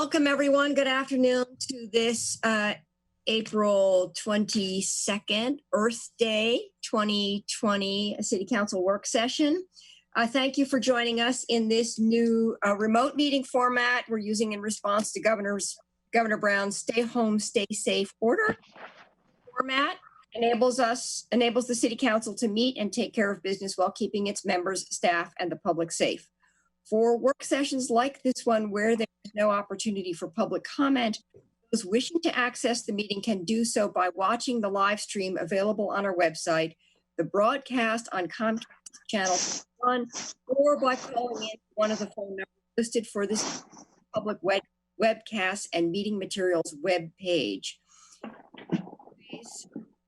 Welcome, everyone. Good afternoon to this April 22nd, Earth Day 2020 City Council work session. Thank you for joining us in this new remote meeting format we're using in response to Governor Brown's stay home, stay safe order. Format enables the City Council to meet and take care of business while keeping its members, staff, and the public safe. For work sessions like this one, where there is no opportunity for public comment, those wishing to access the meeting can do so by watching the live stream available on our website, the broadcast on Comcast Channel 1, or by calling in one of the phone numbers listed for this public webcast and meeting materials web page.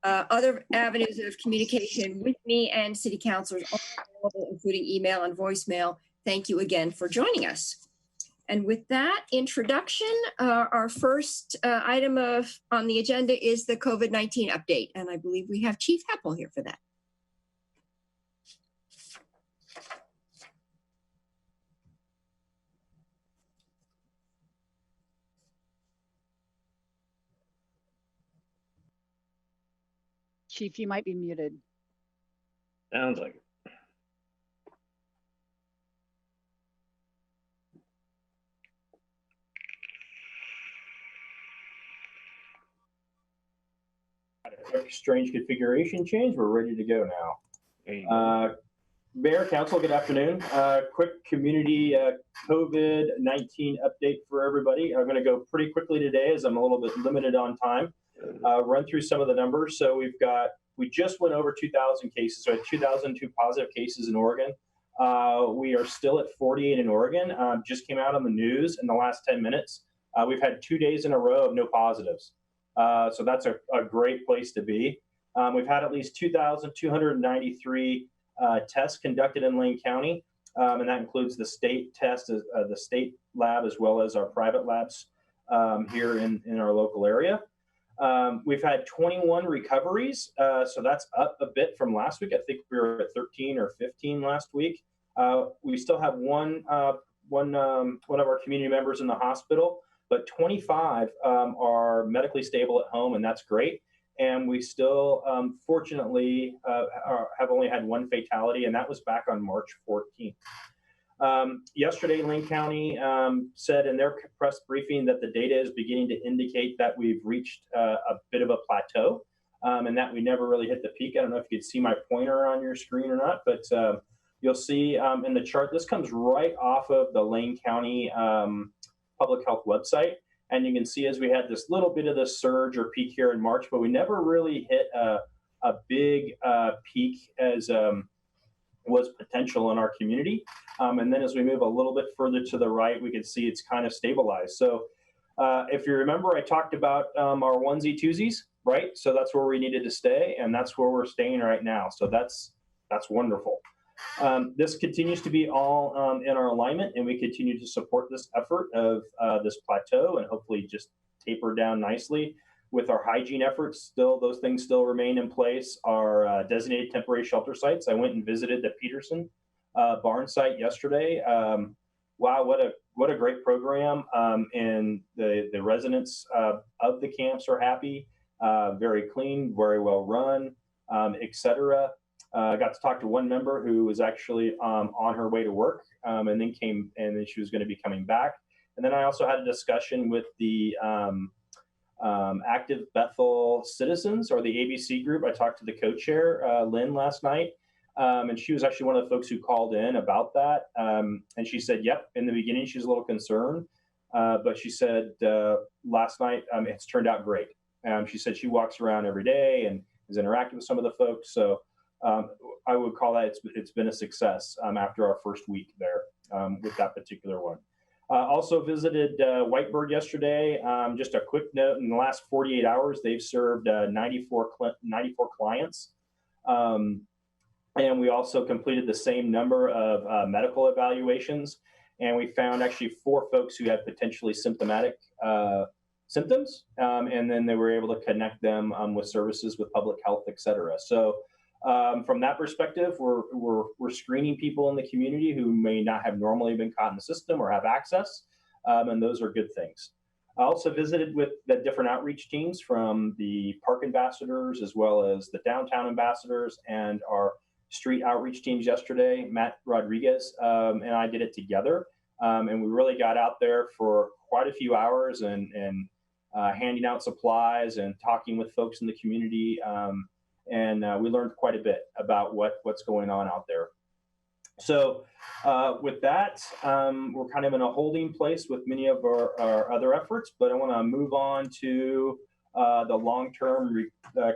Other avenues of communication with me and City Councilors are available, including email and voicemail. Thank you again for joining us. And with that introduction, our first item on the agenda is the COVID-19 update. And I believe we have Chief Heppel here for that. Chief, you might be muted. Sounds like it. Strange configuration change. We're ready to go now. Mayor, Council, good afternoon. Quick community COVID-19 update for everybody. I'm going to go pretty quickly today as I'm a little bit limited on time. Run through some of the numbers. So we just went over 2,000 cases. So 2,002 positive cases in Oregon. We are still at 48 in Oregon. Just came out on the news in the last 10 minutes. We've had 2 days in a row of no positives. So that's a great place to be. We've had at least 2,293 tests conducted in Lane County, and that includes the state test, the state lab, as well as our private labs here in our local area. We've had 21 recoveries, so that's up a bit from last week. I think we were at 13 or 15 last week. We still have one of our community members in the hospital, but 25 are medically stable at home, and that's great. And we still, fortunately, have only had one fatality, and that was back on March 14th. Yesterday, Lane County said in their press briefing that the data is beginning to indicate that we've reached a bit of a plateau, and that we never really hit the peak. I don't know if you could see my pointer on your screen or not, but you'll see in the chart, this comes right off of the Lane County public health website. And you can see as we had this little bit of the surge or peak here in March, but we never really hit a big peak as was potential in our community. And then as we move a little bit further to the right, we can see it's kind of stabilized. So if you remember, I talked about our onesie twosies, right? So that's where we needed to stay, and that's where we're staying right now. So that's wonderful. This continues to be all in our alignment, and we continue to support this effort of this plateau and hopefully just taper down nicely. With our hygiene efforts, those things still remain in place. Our designated temporary shelter sites. I went and visited the Peterson barn site yesterday. Wow, what a great program! And the residents of the camps are happy. Very clean, very well run, etc. I got to talk to one member who was actually on her way to work, and then she was going to be coming back. And then I also had a discussion with the Active Bethel Citizens, or the ABC group. I talked to the co-chair, Lynn, last night, and she was actually one of the folks who called in about that. And she said, yep, in the beginning she was a little concerned, but she said last night it's turned out great. She said she walks around every day and is interacting with some of the folks. So I would call that it's been a success after our first week there with that particular one. Also visited Whitebird yesterday. Just a quick note, in the last 48 hours, they've served 94 clients. And we also completed the same number of medical evaluations. And we found actually 4 folks who had potentially symptomatic symptoms. And then they were able to connect them with services with public health, et cetera. So from that perspective, we're screening people in the community who may not have normally been caught in the system or have access. and those are good things. I also visited with the different outreach teams from the park ambassadors as well as the downtown ambassadors and our street outreach teams yesterday. Matt Rodriguez and I did it together, and we really got out there for quite a few hours and handing out supplies and talking with folks in the community. And we learned quite a bit about what's going on out there. So with that, we're kind of in a holding place with many of our other efforts, but I want to move on to the long-term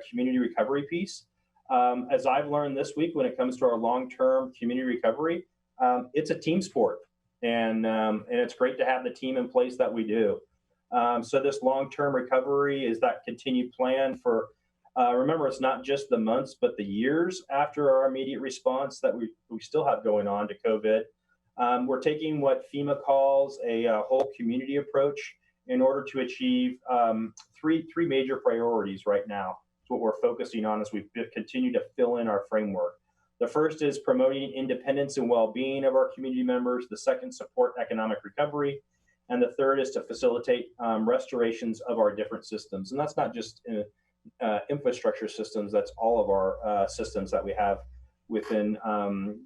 community recovery piece. As I've learned this week, when it comes to our long-term community recovery, it's a team sport, and it's great to have the team in place that we do. So this long-term recovery is that continued plan for, remember, it's not just the months, but the years after our immediate response that we still have going on to COVID. We're taking what FEMA calls a whole community approach in order to achieve three major priorities right now. It's what we're focusing on as we continue to fill in our framework. The first is promoting independence and well-being of our community members. The second, support economic recovery. And the third is to facilitate restorations of our different systems. And that's not just infrastructure systems, that's all of our systems that we have within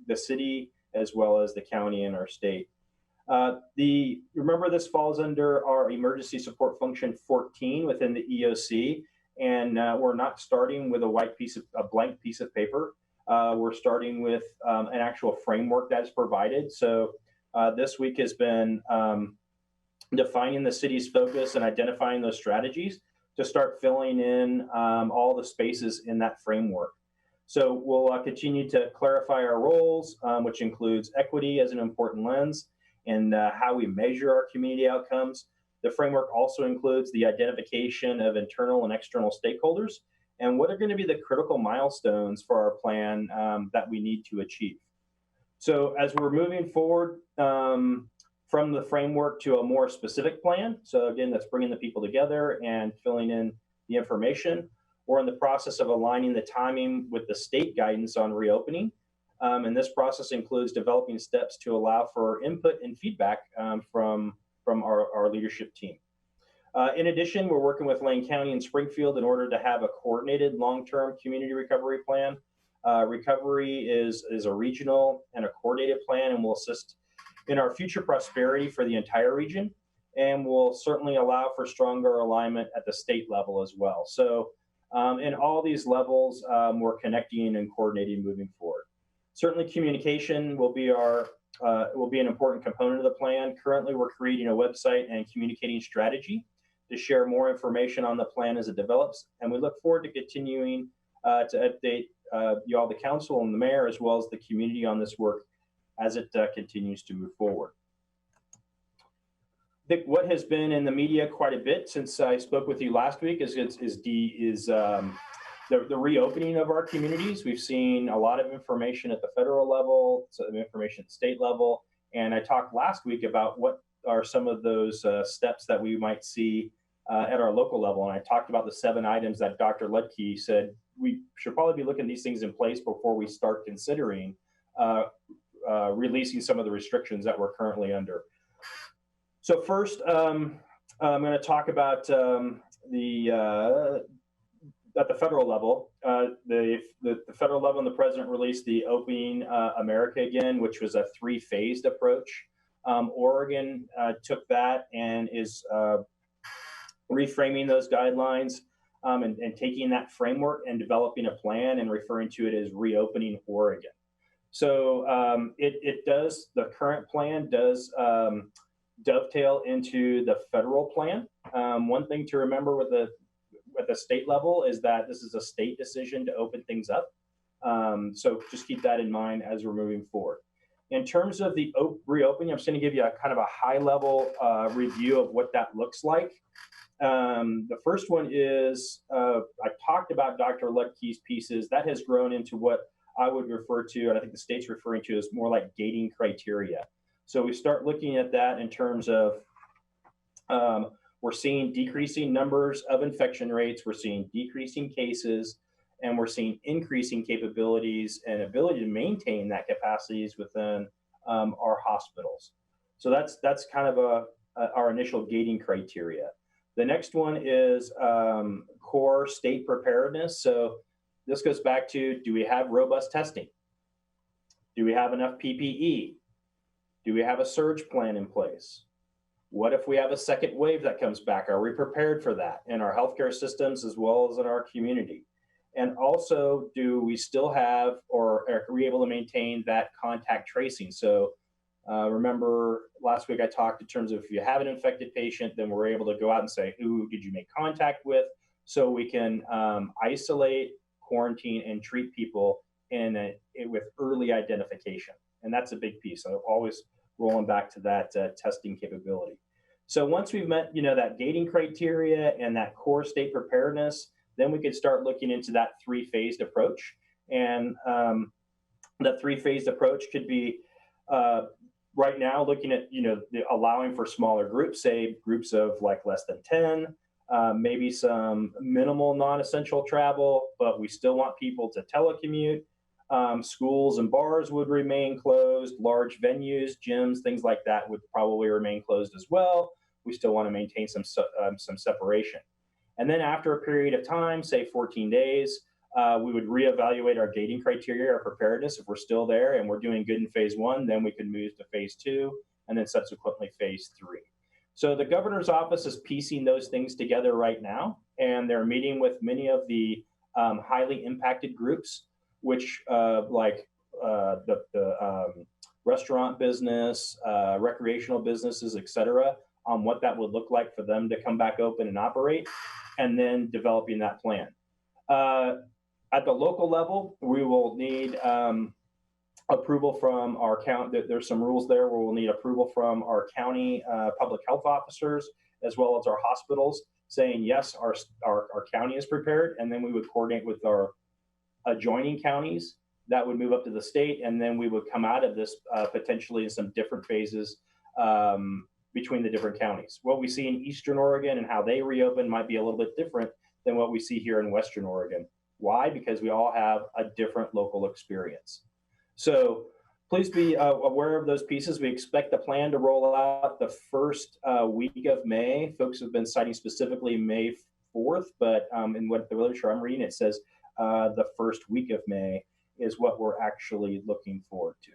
the city as well as the county and our state. Remember, this falls under our emergency support function 14 within the EOC, and we're not starting with a blank piece of paper. We're starting with an actual framework that's provided. So this week has been defining the city's focus and identifying those strategies to start filling in all the spaces in that framework. So we'll continue to clarify our roles, which includes equity as an important lens and how we measure our community outcomes. The framework also includes the identification of internal and external stakeholders and what are going to be the critical milestones for our plan that we need to achieve. So as we're moving forward, from the framework to a more specific plan. So again, that's bringing the people together and filling in the information. We're in the process of aligning the timing with the state guidance on reopening. And this process includes developing steps to allow for input and feedback from our leadership team. In addition, we're working with Lane County and Springfield in order to have a coordinated long-term community recovery plan. Recovery is a regional and a coordinated plan and will assist in our future prosperity for the entire region, and will certainly allow for stronger alignment at the state level as well. So in all these levels, we're connecting and coordinating moving forward. Certainly communication will be an important component of the plan. Currently, we're creating a website and communicating strategy to share more information on the plan as it develops, and we look forward to continuing to update you all, the council and the mayor, as well as the community on this work as it continues to move forward. I think what has been in the media quite a bit since I spoke with you last week is the reopening of our communities. We've seen a lot of information at the federal level, some information at the state level, and I talked last week about what are some of those steps that we might see at our local level, and I talked about the 7 items that Dr. Lutke said we should probably be looking at these things in place before we start considering releasing some of the restrictions that we're currently under. So first, I'm going to talk about at the federal level. The federal level and the president released the Opening America Again, which was a 3-phased approach. Oregon took that and is reframing those guidelines and taking that framework and developing a plan and referring to it as Reopening Oregon. So the current plan does dovetail into the federal plan. One thing to remember with the state level is that this is a state decision to open things up. So just keep that in mind as we're moving forward. In terms of the reopening, I'm just going to give you a kind of a high level review of what that looks like. The first one is, I talked about Dr. Lutke's pieces. That has grown into what I would refer to, and I think the state's referring to, as more like gating criteria. So we start looking at that in terms of we're seeing decreasing numbers of infection rates, we're seeing decreasing cases, and we're seeing increasing capabilities and ability to maintain that capacities within our hospitals. So that's kind of our initial gating criteria. The next one is core state preparedness. So this goes back to, do we have robust testing? Do we have enough PPE? Do we have a surge plan in place? What if we have a second wave that comes back? Are we prepared for that in our healthcare systems as well as in our community? And also, do we still have, or are we able to maintain that contact tracing? So remember last week I talked in terms of if you have an infected patient, then we're able to go out and say, who did you make contact with? So we can isolate, quarantine, and treat people with early identification. And that's a big piece. So always rolling back to that testing capability. So once we've met, that gating criteria and that core state preparedness, then we could start looking into that three-phased approach. And that three-phased approach could be right now looking at, allowing for smaller groups, say groups of like less than 10, maybe some minimal non-essential travel, but we still want people to telecommute. Schools and bars would remain closed. Large venues, gyms, things like that would probably remain closed as well. We still want to maintain some separation. And then after a period of time, say 14 days, we would reevaluate our gating criteria, our preparedness. If we're still there and we're doing good in phase 1, then we could move to phase 2 and then subsequently phase 3. So the governor's office is piecing those things together right now, and they're meeting with many of the highly impacted groups, which like the restaurant business, recreational businesses, et cetera, on what that would look like for them to come back open and operate, and then developing that plan. At the local level, we will need approval from our county. There's some rules there where we'll need approval from our county public health officers, as well as our hospitals, saying, yes, our county is prepared, and then we would coordinate with our adjoining counties that would move up to the state, and then we would come out of this potentially in some different phases between the different counties. What we see in Eastern Oregon and how they reopen might be a little bit different than what we see here in Western Oregon. Why? Because we all have a different local experience. So please be aware of those pieces. We expect the plan to roll out the first week of May. Folks have been citing specifically May 4th, but in what the literature I'm reading, it says the first week of May is what we're actually looking forward to.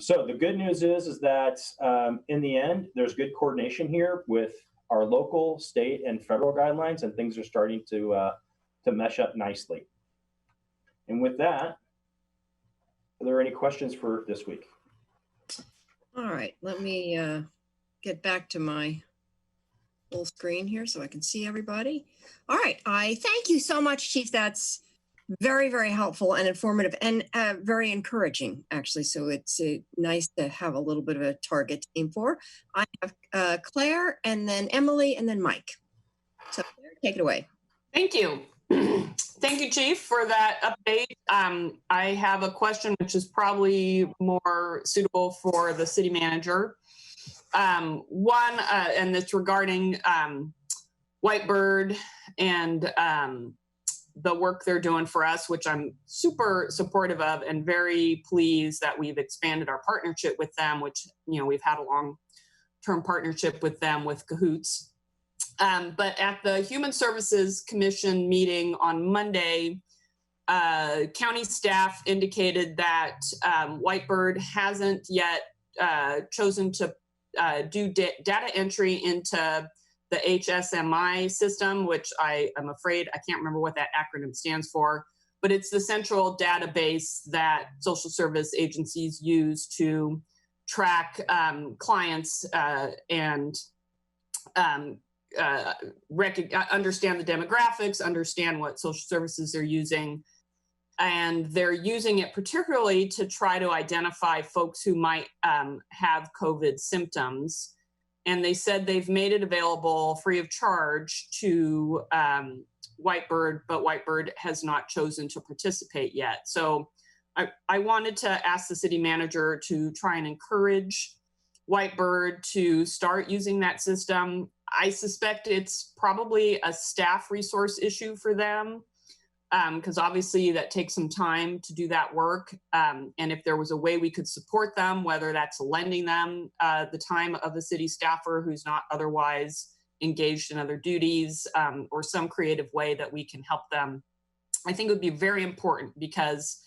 So the good news is that in the end, there's good coordination here with our local, state, and federal guidelines, and things are starting to mesh up nicely. And with that, are there any questions for this week? All right, let me get back to my full screen here so I can see everybody. All right, I thank you so much, Chief. That's very, very helpful and informative and very encouraging, actually. So it's nice to have a little bit of a target to aim for. I have Claire, and then Emily, and then Mike. So Claire, take it away. Thank you. Thank you, Chief, for that update. I have a question which is probably more suitable for the city manager. One, and it's regarding Whitebird and the work they're doing for us, which I'm super supportive of and very pleased that we've expanded our partnership with them, which, we've had a long-term partnership with them with Cahoots. But at the Human Services Commission meeting on Monday, county staff indicated that Whitebird hasn't yet chosen to do data entry into the HSMI system, which I am afraid I can't remember what that acronym stands for, but it's the central database that social service agencies use to track clients and understand the demographics, understand what social services they're using. And they're using it particularly to try to identify folks who might have COVID symptoms. And they said they've made it available free of charge to Whitebird, but Whitebird has not chosen to participate yet. So I wanted to ask the city manager to try and encourage Whitebird to start using that system. I suspect it's probably a staff resource issue for them. because obviously that takes some time to do that work. And if there was a way we could support them, whether that's lending them the time of the city staffer who's not otherwise engaged in other duties, or some creative way that we can help them, I think it would be very important, because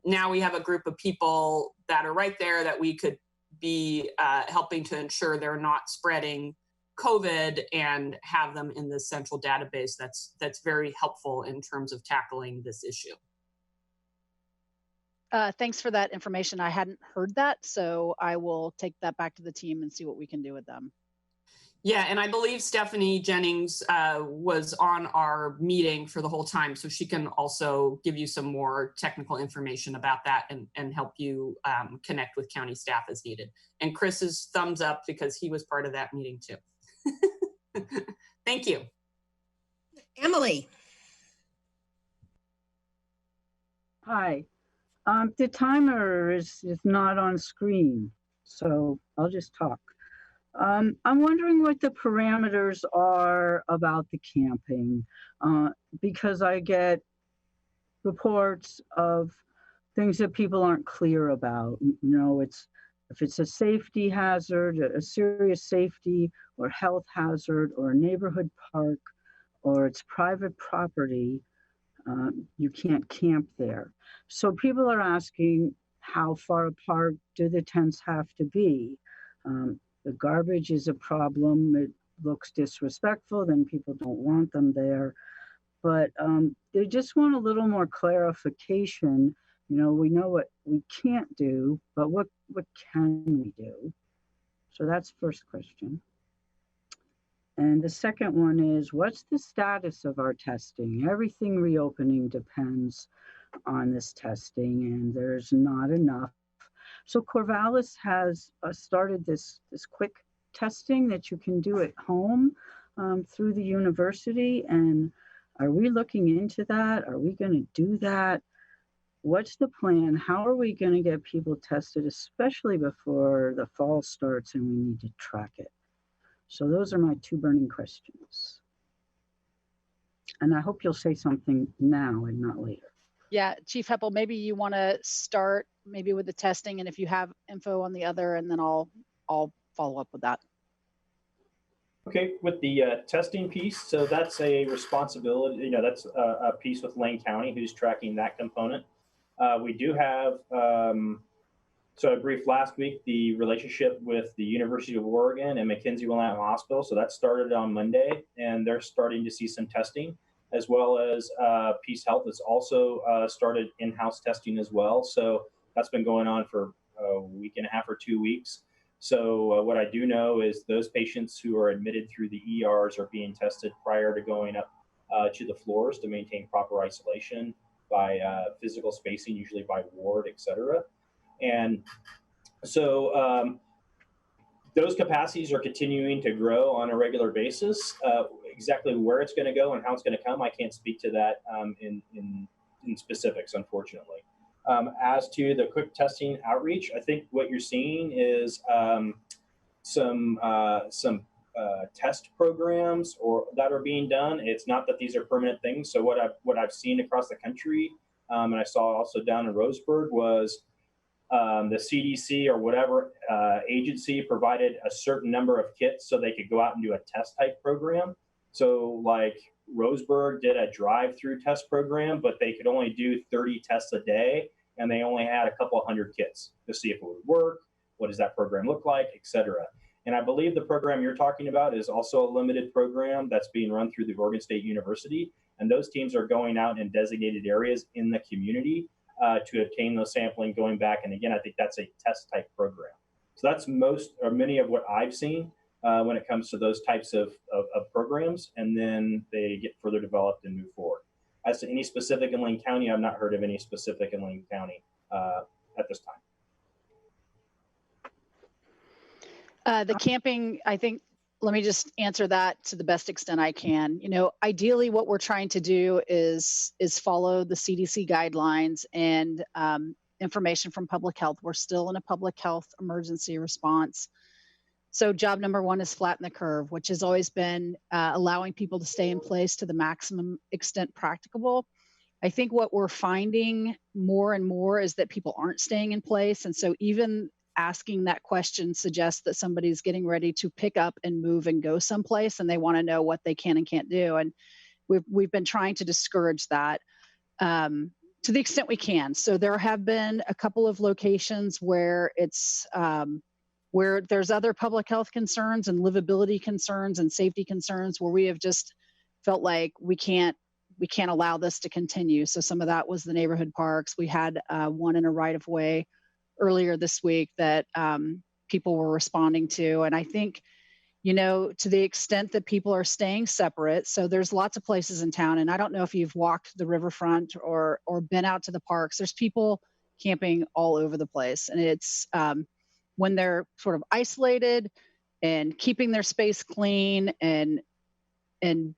now we have a group of people that are right there that we could be helping to ensure they're not spreading COVID and have them in this central database that's very helpful in terms of tackling this issue. Thanks for that information. I hadn't heard that, so I will take that back to the team and see what we can do with them. Yeah, and I believe Stephanie Jennings was on our meeting for the whole time, so she can also give you some more technical information about that and help you connect with county staff as needed. And Chris's thumbs up because he was part of that meeting too. Thank you. Emily. Hi. The timer is not on screen, so I'll just talk. I'm wondering what the parameters are about the camping, because I get reports of things that people aren't clear about. You know, if it's a safety hazard, a serious safety or health hazard, or a neighborhood park, or it's private property, you can't camp there. So people are asking, how far apart do the tents have to be? The garbage is a problem. It looks disrespectful, then people don't want them there. But they just want a little more clarification. You know, we know what we can't do, but what can we do? So that's first question. And the second one is, what's the status of our testing? Everything reopening depends on this testing, and there's not enough. So Corvallis has started this quick testing that you can do at home through the university. And are we looking into that? Are we going to do that? What's the plan? How are we going to get people tested, especially before the fall starts and we need to track it? So those are my two burning questions. And I hope you'll say something now and not later. Yeah, Chief Heppel, maybe you want to start maybe with the testing, and if you have info on the other, and then I'll follow up with that. Okay, with the testing piece, so that's a responsibility, you know, that's a piece with Lane County who's tracking that component. We do have, so I briefed last week the relationship with the University of Oregon and McKenzie-Willamette Hospital. So that started on Monday, and they're starting to see some testing, as well as Peace Health has also started in-house testing as well. So that's been going on for a week and a half or 2 weeks. So what I do know is those patients who are admitted through the ERs are being tested prior to going up to the floors to maintain proper isolation by physical spacing, usually by ward, et cetera. And so those capacities are continuing to grow on a regular basis. Exactly where it's going to go and how it's going to come, I can't speak to that in specifics, unfortunately. As to the quick testing outreach, I think what you're seeing is some test programs that are being done. It's not that these are permanent things. So what I've seen across the country, and I saw also down in Roseburg, was the CDC or whatever agency provided a certain number of kits so they could go out and do a test type program. So like Roseburg did a drive-through test program, but they could only do 30 tests a day, and they only had a couple hundred kits to see if it would work, what does that program look like, et cetera. And I believe the program you're talking about is also a limited program that's being run through the Oregon State University, and those teams are going out in designated areas in the community to obtain those sampling, going back. And again, I think that's a test type program. So that's most or many of what I've seen when it comes to those types of programs, and then they get further developed and move forward. As to any specific in Lane County, I've not heard of any specific in Lane County at this time. The camping, I think, let me just answer that to the best extent I can. You know, ideally what we're trying to do is follow the CDC guidelines and information from public health. We're still in a public health emergency response. So job number one is flatten the curve, which has always been allowing people to stay in place to the maximum extent practicable. I think what we're finding more and more is that people aren't staying in place. And so even asking that question suggests that somebody's getting ready to pick up and move and go someplace, and they want to know what they can and can't do. And we've been trying to discourage that to the extent we can. So there have been a couple of locations where it's where there's other public health concerns and livability concerns and safety concerns where we have just felt like we can't allow this to continue. So some of that was the neighborhood parks. We had one in a right of way earlier this week that people were responding to. And I think, you know, to the extent that people are staying separate, so there's lots of places in town, and I don't know if you've walked the riverfront or been out to the parks, there's people camping all over the place. And it's when they're sort of isolated and keeping their space clean and kind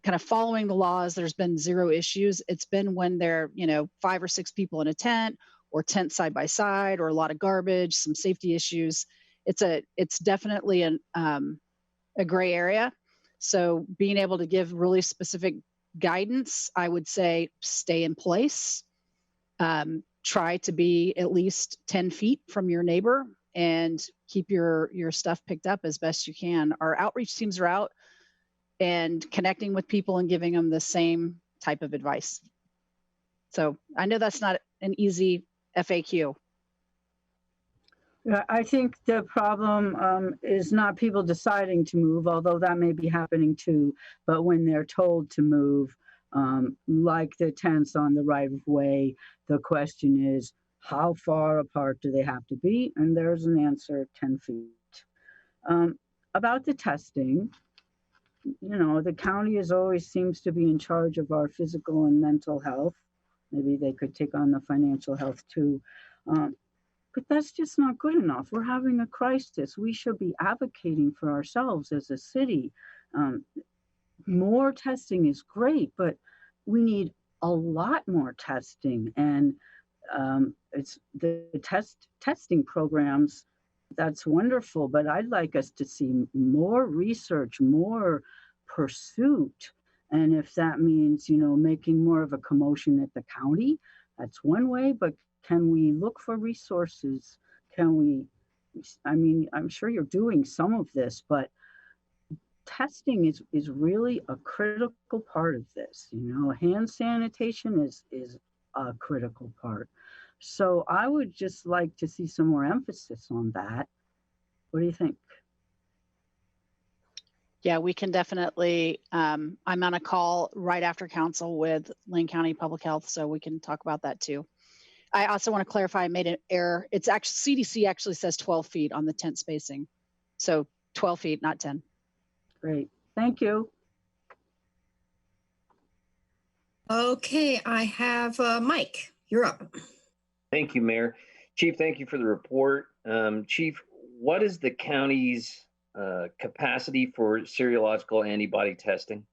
of following the laws, there's been zero issues. It's been when they're, you know, 5 or 6 people in a tent or tent side by side or a lot of garbage, some safety issues. It's definitely a gray area. So being able to give really specific guidance, I would say stay in place, try to be at least 10 feet from your neighbor and keep your stuff picked up as best you can. Our outreach teams are out and connecting with people and giving them the same type of advice. So I know that's not an easy FAQ. Yeah, I think the problem is not people deciding to move, although that may be happening too, but when they're told to move, like the tents on the right of way, the question is, how far apart do they have to be? And there's an answer, 10 feet. About the testing, you know, the county always seems to be in charge of our physical and mental health. Maybe they could take on the financial health too. But that's just not good enough. We're having a crisis. We should be advocating for ourselves as a city. More testing is great, but we need a lot more testing. And it's the testing programs, that's wonderful, but I'd like us to see more research, more pursuit. And if that means, you know, making more of a commotion at the county, that's one way, but can we look for resources? Can we, I mean, I'm sure you're doing some of this, but testing is really a critical part of this. You know, hand sanitation is a critical part. So I would just like to see some more emphasis on that. What do you think? Yeah, we can definitely, I'm on a call right after council with Lane County Public Health, so we can talk about that too. I also want to clarify, I made an error. It's actually, CDC actually says 12 feet on the tent spacing. So 12 feet, not 10. Great, thank you. Okay, I have Mike, you're up. Thank you, Mayor. Chief, thank you for the report. Chief, what is the county's capacity for serological antibody testing?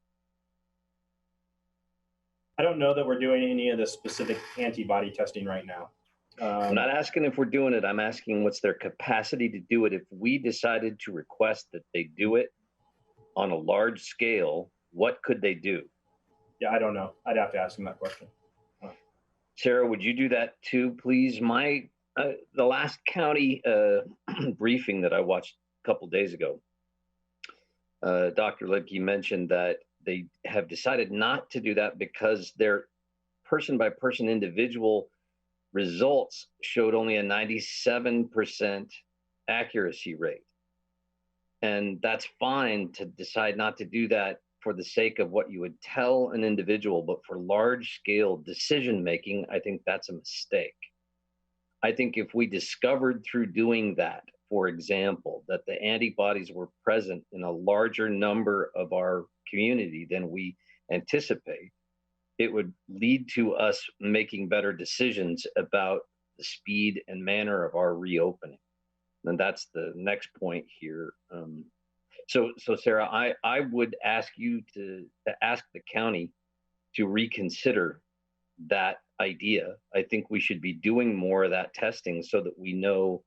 I don't know that we're doing any of the specific antibody testing right now. I'm not asking if we're doing it. I'm asking what's their capacity to do it. If we decided to request that they do it on a large scale, what could they do? Yeah, I don't know. I'd have to ask them that question. Sarah, would you do that too, please? The last county briefing that I watched a couple days ago, Dr. Lidke mentioned that they have decided not to do that because their person-by-person individual results showed only a 97% accuracy rate. And that's fine to decide not to do that for the sake of what you would tell an individual, but for large-scale decision-making, I think that's a mistake. I think if we discovered through doing that, for example, that the antibodies were present in a larger number of our community than we anticipate, it would lead to us making better decisions about the speed and manner of our reopening. And that's the next point here. So Sarah, I would ask you to ask the county to reconsider that idea. I think we should be doing more of that testing so that we know,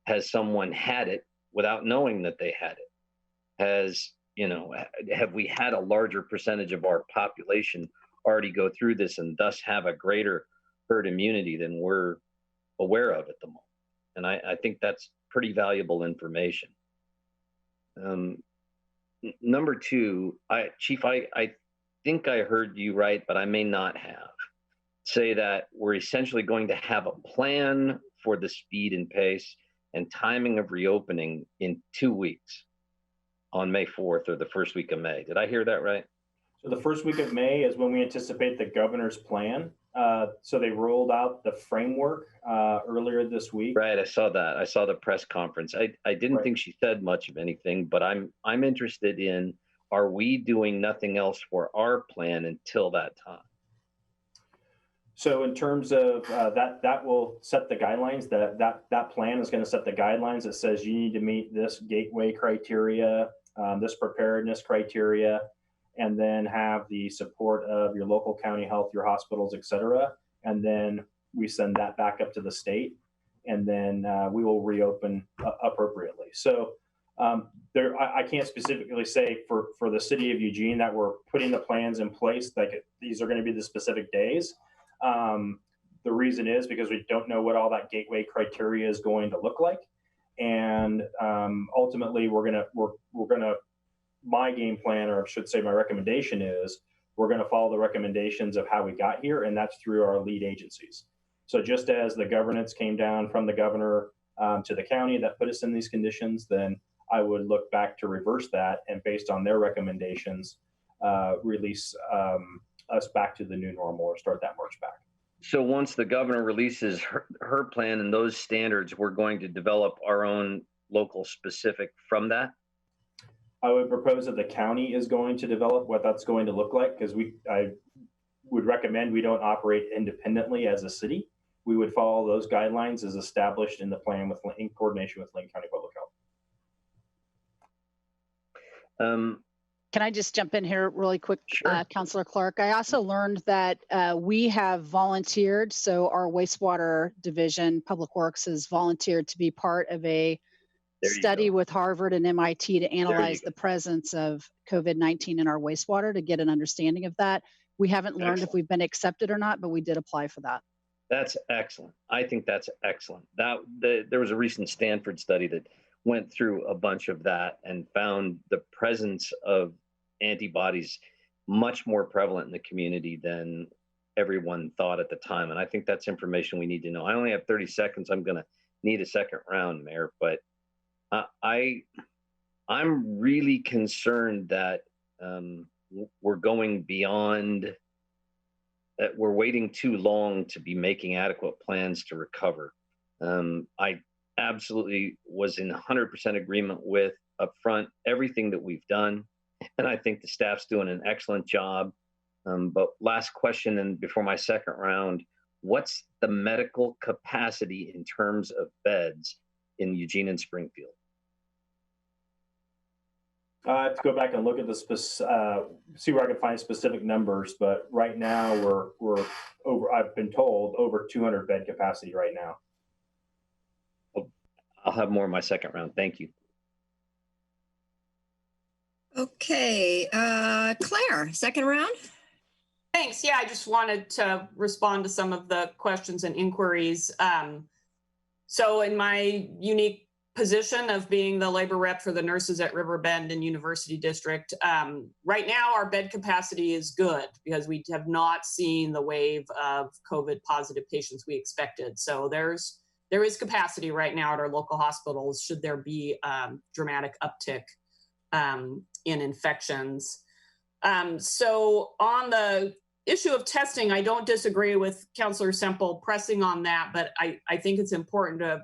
has someone had it without knowing that they had it? Have we had a larger percentage of our population already go through this and thus have a greater herd immunity than we're aware of at the moment. And I think that's pretty valuable information. Number two, Chief, I think I heard you right, but I may not have, say that we're essentially going to have a plan for the speed and pace and timing of reopening in 2 weeks on May 4th or the first week of May. Did I hear that right? So the first week of May is when we anticipate the governor's plan. So they rolled out the framework earlier this week. Right, I saw that. I saw the press conference. I didn't Right. think she said much of anything, but I'm interested in, are we doing nothing else for our plan until that time? So in terms of that will set the guidelines. That plan is going to set the guidelines. It says you need to meet this gateway criteria, this preparedness criteria, and then have the support of your local county health, your hospitals, et cetera. And then we send that back up to the state, and then we will reopen appropriately. So I can't specifically say for the city of Eugene that we're putting the plans in place, like these are going to be the specific days. The reason is because we don't know what all that gateway criteria is going to look like. And ultimately my game plan, or I should say my recommendation is we're going to follow the recommendations of how we got here, and that's through our lead agencies. So just as the governance came down from the governor to the county that put us in these conditions, then I would look back to reverse that, and based on their recommendations, release us back to the new normal or start that march back. So once the governor releases her plan and those standards, we're going to develop our own local specific from that? I would propose that the county is going to develop what that's going to look like, because I would recommend we don't operate independently as a city. We would follow those guidelines as established in the plan in coordination with Lane County Public Health. Can I just jump in here really quick, Sure. Councilor Clark? I also learned that we have volunteered, so our wastewater division, Public Works, has volunteered to be part of a There you study go. with Harvard and MIT to analyze go. the presence of COVID-19 in our wastewater to get an understanding of that. We haven't learned if Excellent. we've been accepted or not, but we did apply for that. That's excellent. I think that's excellent. There was a recent Stanford study that went through a bunch of that and found the presence of antibodies much more prevalent in the community than everyone thought at the time. And I think that's information we need to know. I only have 30 seconds. I'm going to need a second round, Mayor, but I'm really concerned that we're going beyond that. We're waiting too long to be making adequate plans to recover. I absolutely was in 100% agreement with upfront everything that we've done, and I think the staff's doing an excellent job. But last question, and before my second round, what's the medical capacity in terms of beds in Eugene and Springfield? I have to go back and look at see where I can find specific numbers, but right now we're over. I've been told over 200 bed capacity right now. I'll have more in my second round. Thank you. Okay, Claire, second round. Thanks. Yeah, I just wanted to respond to some of the questions and inquiries. So in my unique position of being the labor rep for the nurses at Riverbend and University District, right now our bed capacity is good because we have not seen the wave of COVID positive patients we expected. So there is capacity right now at our local hospitals should there be dramatic uptick in infections. So on the issue of testing, I don't disagree with Councilor Semple pressing on that, but I think it's important to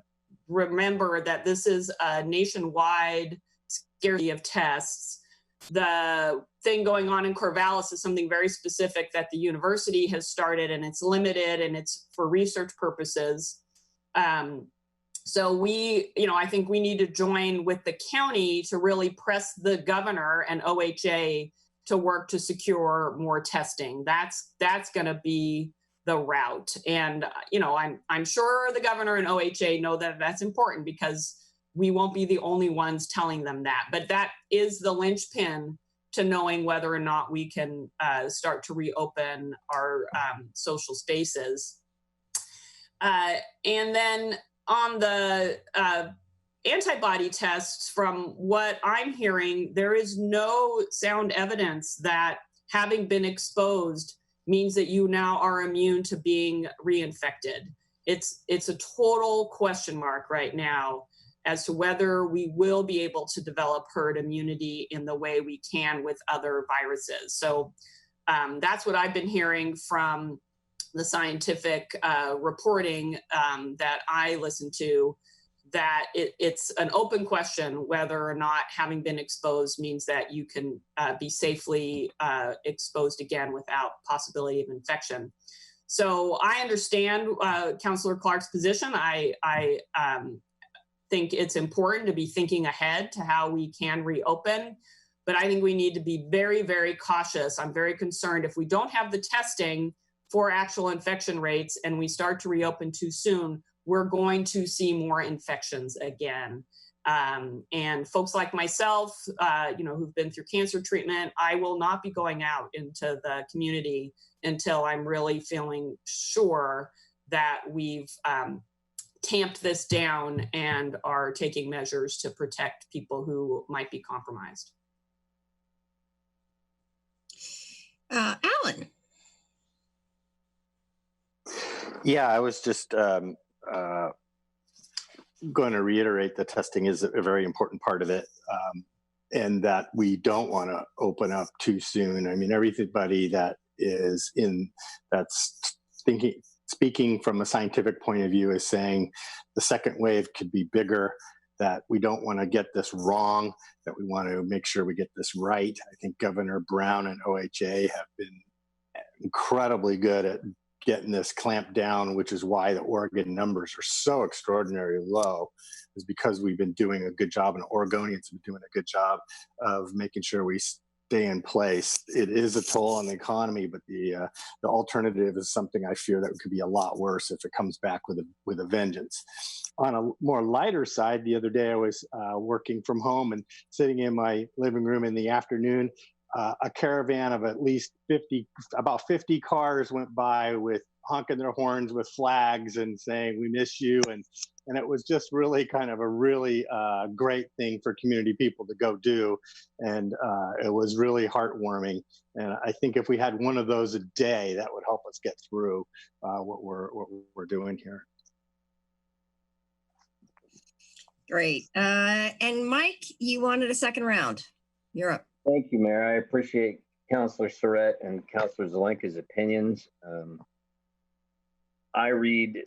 remember that this is a nationwide scarcity of tests. The thing going on in Corvallis is something very specific that the university has started, and it's limited and it's for research purposes. So I think we need to join with the county to really press the governor and OHA to work to secure more testing. That's going to be the route. And, I'm sure the governor and OHA know that that's important because we won't be the only ones telling them that. But that is the linchpin to knowing whether or not we can start to reopen our social spaces. And then on the antibody tests, from what I'm hearing, there is no sound evidence that having been exposed means that you now are immune to being reinfected. It's a total question mark right now as to whether we will be able to develop herd immunity in the way we can with other viruses. So that's what I've been hearing from the scientific reporting that I listen to, that it's an open question whether or not having been exposed means that you can be safely exposed again without possibility of infection. So I understand Councillor Clark's position. I think it's important to be thinking ahead to how we can reopen, but I think we need to be very, very cautious. I'm very concerned if we don't have the testing for actual infection rates and we start to reopen too soon, we're going to see more infections again. And folks like myself, who've been through cancer treatment, I will not be going out into the community until I'm really feeling sure that we've tamped this down and are taking measures to protect people who might be compromised. Alan. Yeah, I was just going to reiterate that testing is a very important part of it, and that we don't want to open up too soon. I mean, everybody that is that's speaking from a scientific point of view is saying the second wave could be bigger, that we don't want to get this wrong, that we want to make sure we get this right. I think Governor Brown and OHA have been incredibly good at getting this clamped down, which is why the Oregon numbers are so extraordinarily low, is because we've been doing a good job, and Oregonians have been doing a good job of making sure we stay in place. It is a toll on the economy, but the alternative is something I fear that could be a lot worse if it comes back with a vengeance. On a more lighter side, the other day I was working from home and sitting in my living room in the afternoon. A caravan of at least about 50 cars went by with honking their horns with flags and saying, "We miss you." And it was just really kind of a really great thing for community people to go do. And it was really heartwarming. And I think if we had one of those a day, that would help us get through what we're doing here. Great. And Mike, you wanted a second round. You're up. Thank you, Mayor. I appreciate Councilor Surratt and Councilor Zelenka's opinions. I read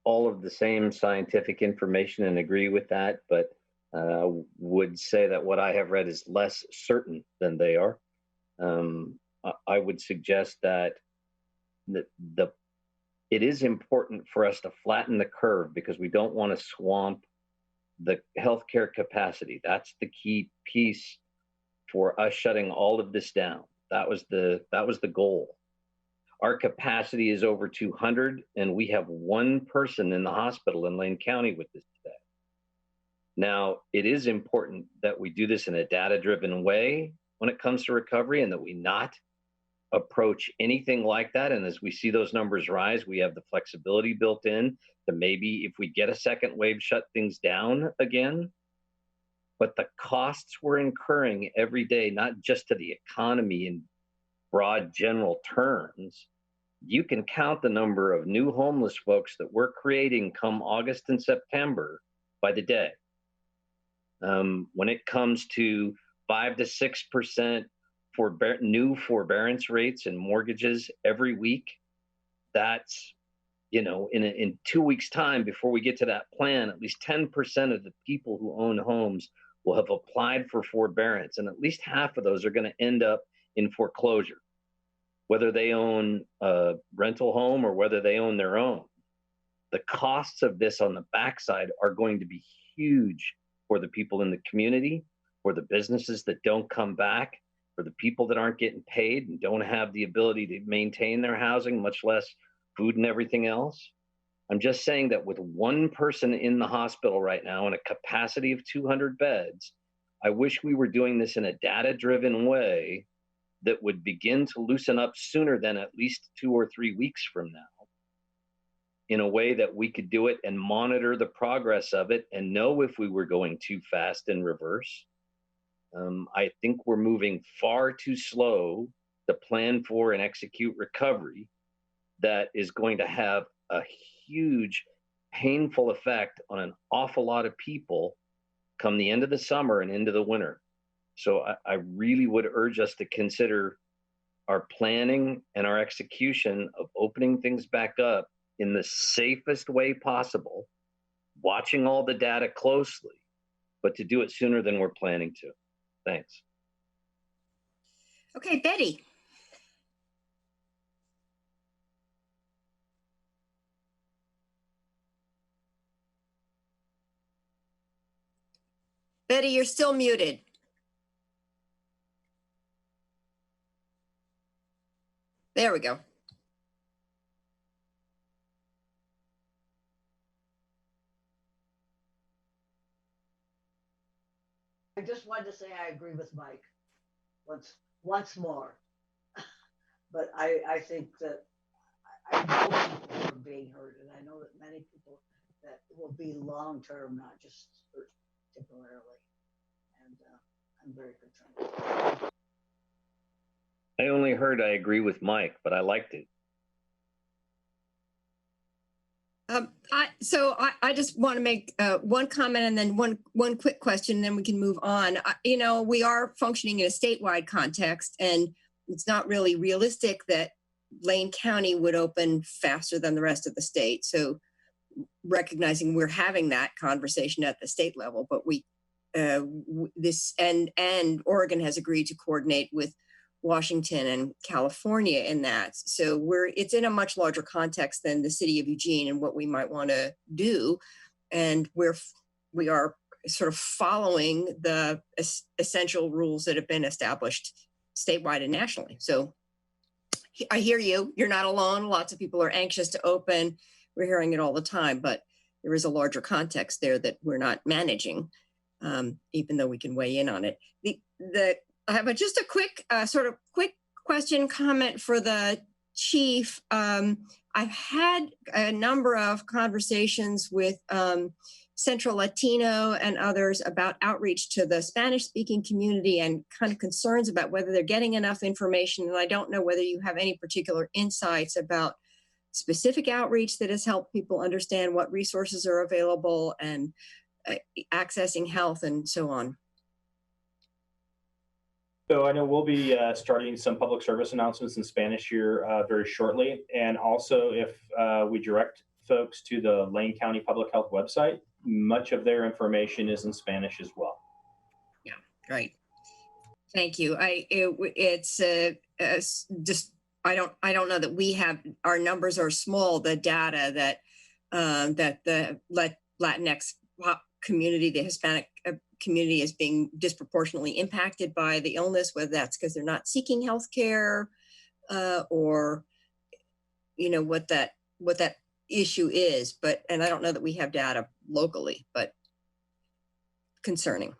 all of the same scientific information and agree with that, but would say that what I have read is less certain than they are. I would suggest that it is important for us to flatten the curve because we don't want to swamp the healthcare capacity. That's the key piece for us shutting all of this down. That was the goal. Our capacity is over 200, and we have one person in the hospital in Lane County with this today. Now, it is important that we do this in a data-driven way when it comes to recovery, and that we not approach anything like that. And as we see those numbers rise, we have the flexibility built in to maybe, if we get a second wave, shut things down again. But the costs we're incurring every day, not just to the economy in broad general terms, you can count the number of new homeless folks that we're creating come August and September by the day. When it comes to 5 to 6% for new forbearance rates and mortgages every week, that's, in 2 weeks' time, before we get to that plan, at least 10% of the people who own homes will have applied for forbearance, and at least half of those are going to end up in foreclosure, whether they own a rental home or whether they own their own. The costs of this on the backside are going to be huge for the people in the community, for the businesses that don't come back, for the people that aren't getting paid and don't have the ability to maintain their housing, much less food and everything else. I'm just saying that with one person in the hospital right now and a capacity of 200 beds, I wish we were doing this in a data-driven way that would begin to loosen up sooner than at least 2 or 3 weeks from now, in a way that we could do it and monitor the progress of it and know if we were going too fast in reverse. I think we're moving far too slow to plan for and execute recovery that is going to have a huge, painful effect on an awful lot of people come the end of the summer and into the winter. So I really would urge us to consider our planning and our execution of opening things back up in the safest way possible, watching all the data closely, but to do it sooner than we're planning to. Thanks. Okay, Betty. Betty, you're still muted. There we go. I just wanted to say I agree with Mike once more. But I think that I know people are being heard, and I know that many people that will be long-term, not just temporarily. And I'm very concerned. I only heard I agree with Mike, but I liked it. I just want to make one comment and then one quick question, and then we can move on. We are functioning in a statewide context, and it's not really realistic that Lane County would open faster than the rest of the state. So recognizing we're having that conversation at the state level, but and Oregon has agreed to coordinate with Washington and California in that. So it's in a much larger context than the city of Eugene and what we might want to do. And we are sort of following the essential rules that have been established statewide and nationally. So I hear you. You're not alone. Lots of people are anxious to open. We're hearing it all the time, but there is a larger context there that we're not managing, even though we can weigh in on it. I have just a quick question comment for the chief. I've had a number of conversations with Central Latino and others about outreach to the Spanish-speaking community and kind of concerns about whether they're getting enough information. And I don't know whether you have any particular insights about specific outreach that has helped people understand what resources are available and accessing health and so on. So I know we'll be starting some public service announcements in Spanish here very shortly. And also if we direct folks to the Lane County Public Health website, much of their information is in Spanish as well. Yeah, right. Thank you. I don't know that we have, our numbers are small, the data that the Latinx community, the Hispanic community is being disproportionately impacted by the illness, whether that's because they're not seeking health care or, what that issue is. And I don't know that we have data locally, but concerning.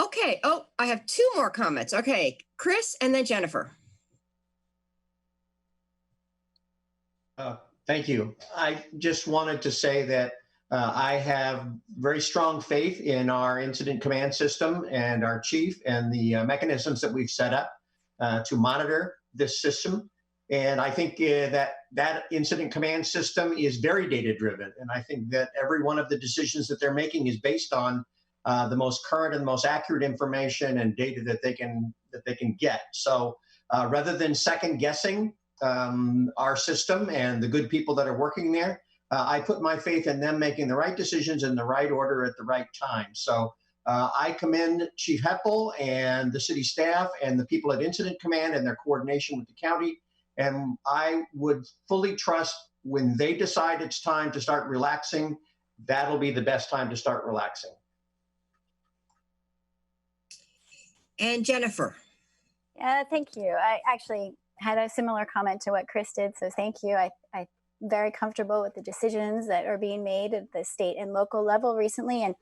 Okay. Oh, I have two more comments. Okay. Chris and then Jennifer. Thank you. I just wanted to say that I have very strong faith in our incident command system and our chief and the mechanisms that we've set up to monitor this system. And I think that incident command system is very data driven. And I think that every one of the decisions that they're making is based on the most current and the most accurate information and data that they can get. So rather than second guessing our system and the good people that are working there, I put my faith in them making the right decisions in the right order at the right time. So I commend Chief Heppel and the city staff and the people at Incident Command and their coordination with the county. And I would fully trust when they decide it's time to start relaxing, that'll be the best time to start relaxing. And Jennifer. Thank you. I actually had a similar comment to what Chris did, so thank you. I very comfortable with the decisions that are being made at the state and local level recently. And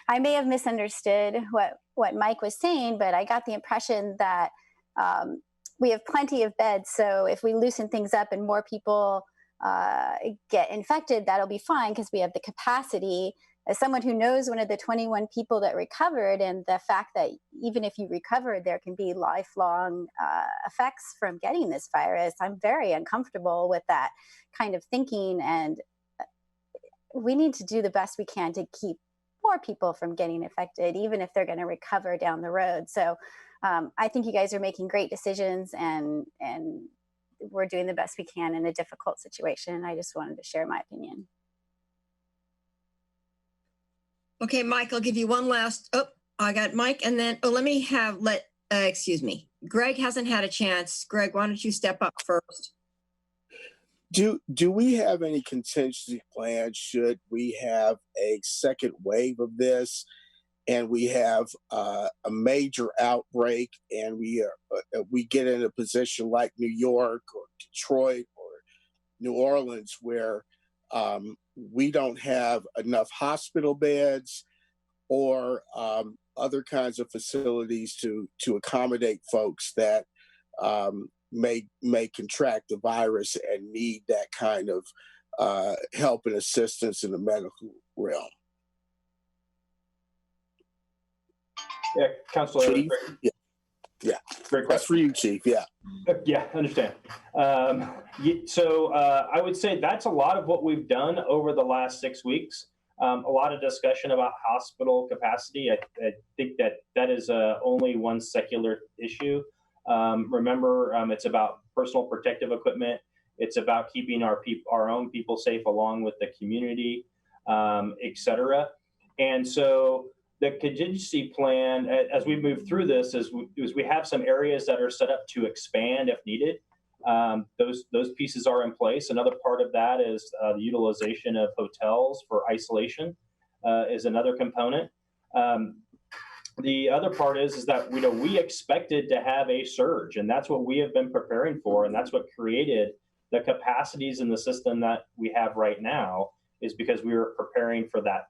I may have misunderstood what Mike was saying, but I got the impression that we have plenty of beds. So if we loosen things up and more people get infected, that'll be fine because we have the capacity. As someone who knows one of the 21 people that recovered, and the fact that even if you recover, there can be lifelong effects from getting this virus, I'm very uncomfortable with that kind of thinking. And we need to do the best we can to keep more people from getting affected, even if they're going to recover down the road. So I think you guys are making great decisions, and we're doing the best we can in a difficult situation. I just wanted to share my opinion. Okay, Mike, I'll give you one last, I got Mike, and then, excuse me. Greg hasn't had a chance. Greg, why don't you step up first? Do we have any contingency plans should we have a second wave of this and we have a major outbreak and we get in a position like New York or Detroit or New Orleans where we don't have enough hospital beds or other kinds of facilities to accommodate folks that may contract the virus and need that kind of help and assistance in the medical realm? Yeah, Councilor. Chief? Yeah. Great question. That's for you, Chief. Yeah. Yeah, understand. So I would say that's a lot of what we've done over the last 6 weeks. A lot of discussion about hospital capacity. I think that is only one secular issue. Remember, it's about personal protective equipment. It's about keeping our own people safe along with the community, et cetera. And so the contingency plan, as we move through this, is we have some areas that are set up to expand if needed. Those pieces are in place. Another part of that is the utilization of hotels for isolation is another component. The other part is that we expected to have a surge, and that's what we have been preparing for, and that's what created the capacities in the system that we have right now, is because we were preparing for that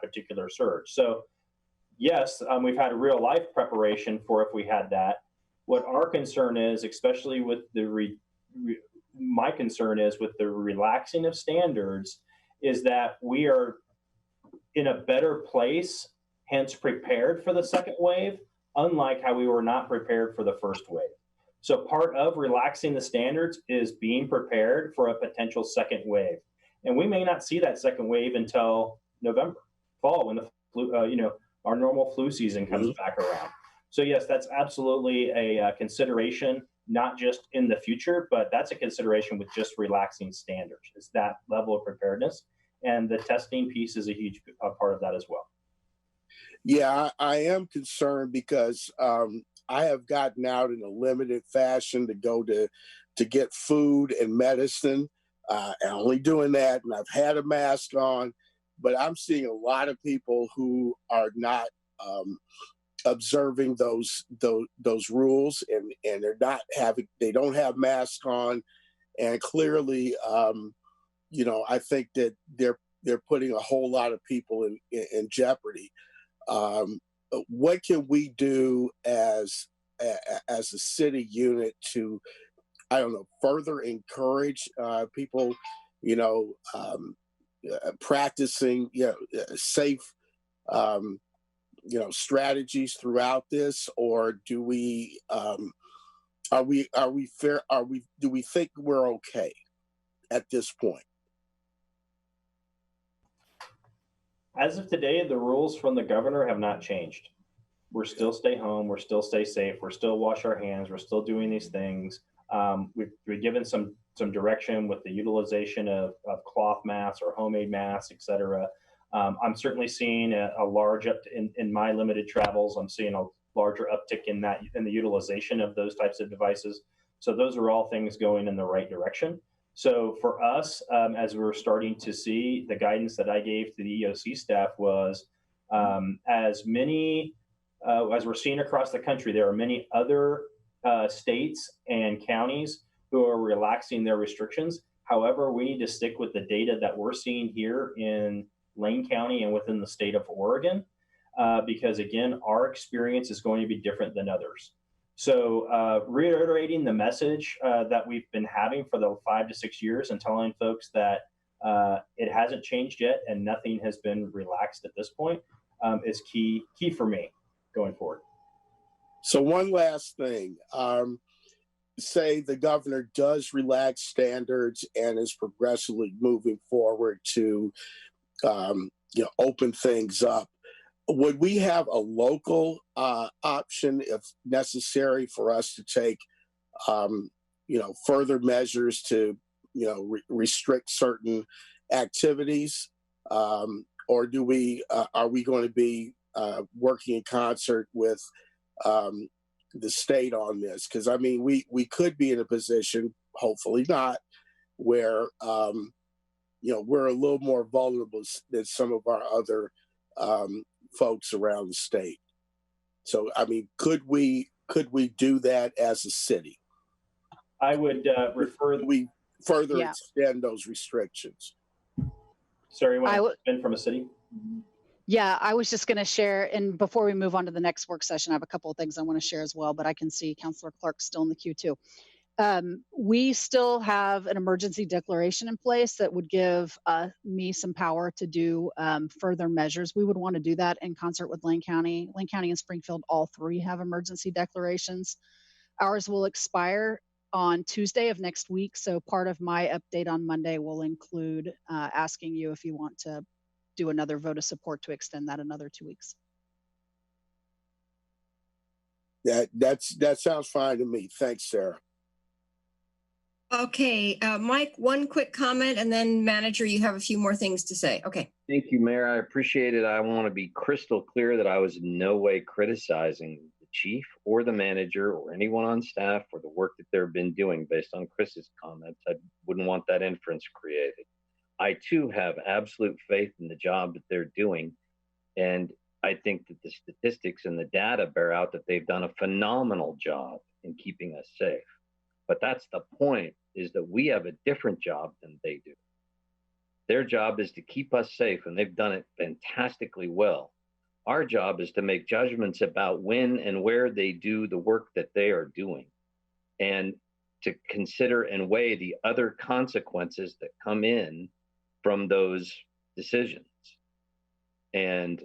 particular surge. So yes, we've had a real life preparation for if we had that. What our concern is, especially with my concern is with the relaxing of standards, is that we are in a better place, hence prepared for the second wave, unlike how we were not prepared for the first wave. So part of relaxing the standards is being prepared for a potential second wave. And we may not see that second wave until November, fall, when the flu, our normal flu season comes back around. So yes, that's absolutely a consideration, not just in the future, but that's a consideration with just relaxing standards. It's that level of preparedness, and the testing piece is a huge part of that as well. Yeah, I am concerned because I have gotten out in a limited fashion to go to get food and medicine, and only doing that, and I've had a mask on, but I'm seeing a lot of people who are not observing those rules, and they don't have masks on, and clearly, I think that they're putting a whole lot of people in jeopardy. What can we do as a city unit to, I don't know, further encourage people, practicing, safe, strategies throughout this, or do we do we think we're okay at this point? As of today, the rules from the governor have not changed. We're still stay home. We're still stay safe. We're still wash our hands. We're still doing these things. We've given some direction with the utilization of cloth masks or homemade masks, et cetera. I'm certainly seeing a large in my limited travels. I'm seeing a larger uptick in the utilization of those types of devices. So those are all things going in the right direction. So for us, as we're starting to see, the guidance that I gave to the EOC staff was as we're seeing across the country, there are many other states and counties who are relaxing their restrictions. However, we need to stick with the data that we're seeing here in Lane County and within the state of Oregon, because again, our experience is going to be different than others. So reiterating the message that we've been having for the 5 to 6 years and telling folks that it hasn't changed yet and nothing has been relaxed at this point is key for me going forward. So one last thing, say the governor does relax standards and is progressively moving forward to, open things up. Would we have a local option if necessary for us to take, further measures to, restrict certain activities? Or do we, are we going to be working in concert with the state on this? Because I mean, we could be in a position, hopefully not, where we're a little more vulnerable than some of our other folks around the state. So I mean, could we do that as a city? I would refer. We further extend those restrictions. Sorry, what been from a city? Yeah, I was just going to share, and before we move on to the next work session, I have a couple of things I want to share as well, but I can see Councilor Clark still in the queue too. We still have an emergency declaration in place that would give me some power to do further measures. We would want to do that in concert with Lane County. Lane County and Springfield, all three have emergency declarations. Ours will expire on Tuesday of next week. So part of my update on Monday will include asking you if you want to do another vote of support to extend that another 2 weeks. That sounds fine to me. Thanks, Sarah. Okay, Mike, one quick comment, and then manager, you have a few more things to say. Okay. Thank you, Mayor. I appreciate it. I want to be crystal clear that I was in no way criticizing the chief or the manager or anyone on staff for the work that they've been doing based on Chris's comments. I wouldn't want that inference created. I too have absolute faith in the job that they're doing. And I think that the statistics and the data bear out that they've done a phenomenal job in keeping us safe. But that's the point, is that we have a different job than they do. Their job is to keep us safe, and they've done it fantastically well. Our job is to make judgments about when and where they do the work that they are doing, and to consider and weigh the other consequences that come in from those decisions. And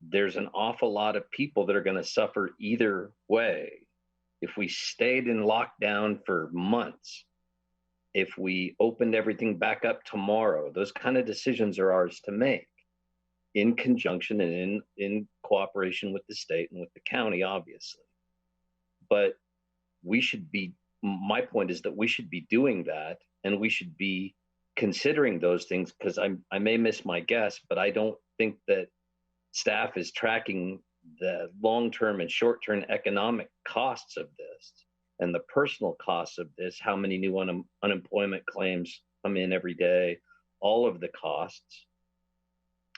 there's an awful lot of people that are going to suffer either way. If we stayed in lockdown for months, if we opened everything back up tomorrow, those kind of decisions are ours to make in conjunction and in cooperation with the state and with the county, obviously. But we should be, my point is that we should be doing that, and we should be considering those things, because I may miss my guess, but I don't think that staff is tracking the long-term and short-term economic costs of this and the personal costs of this, how many new unemployment claims come in every day, all of the costs,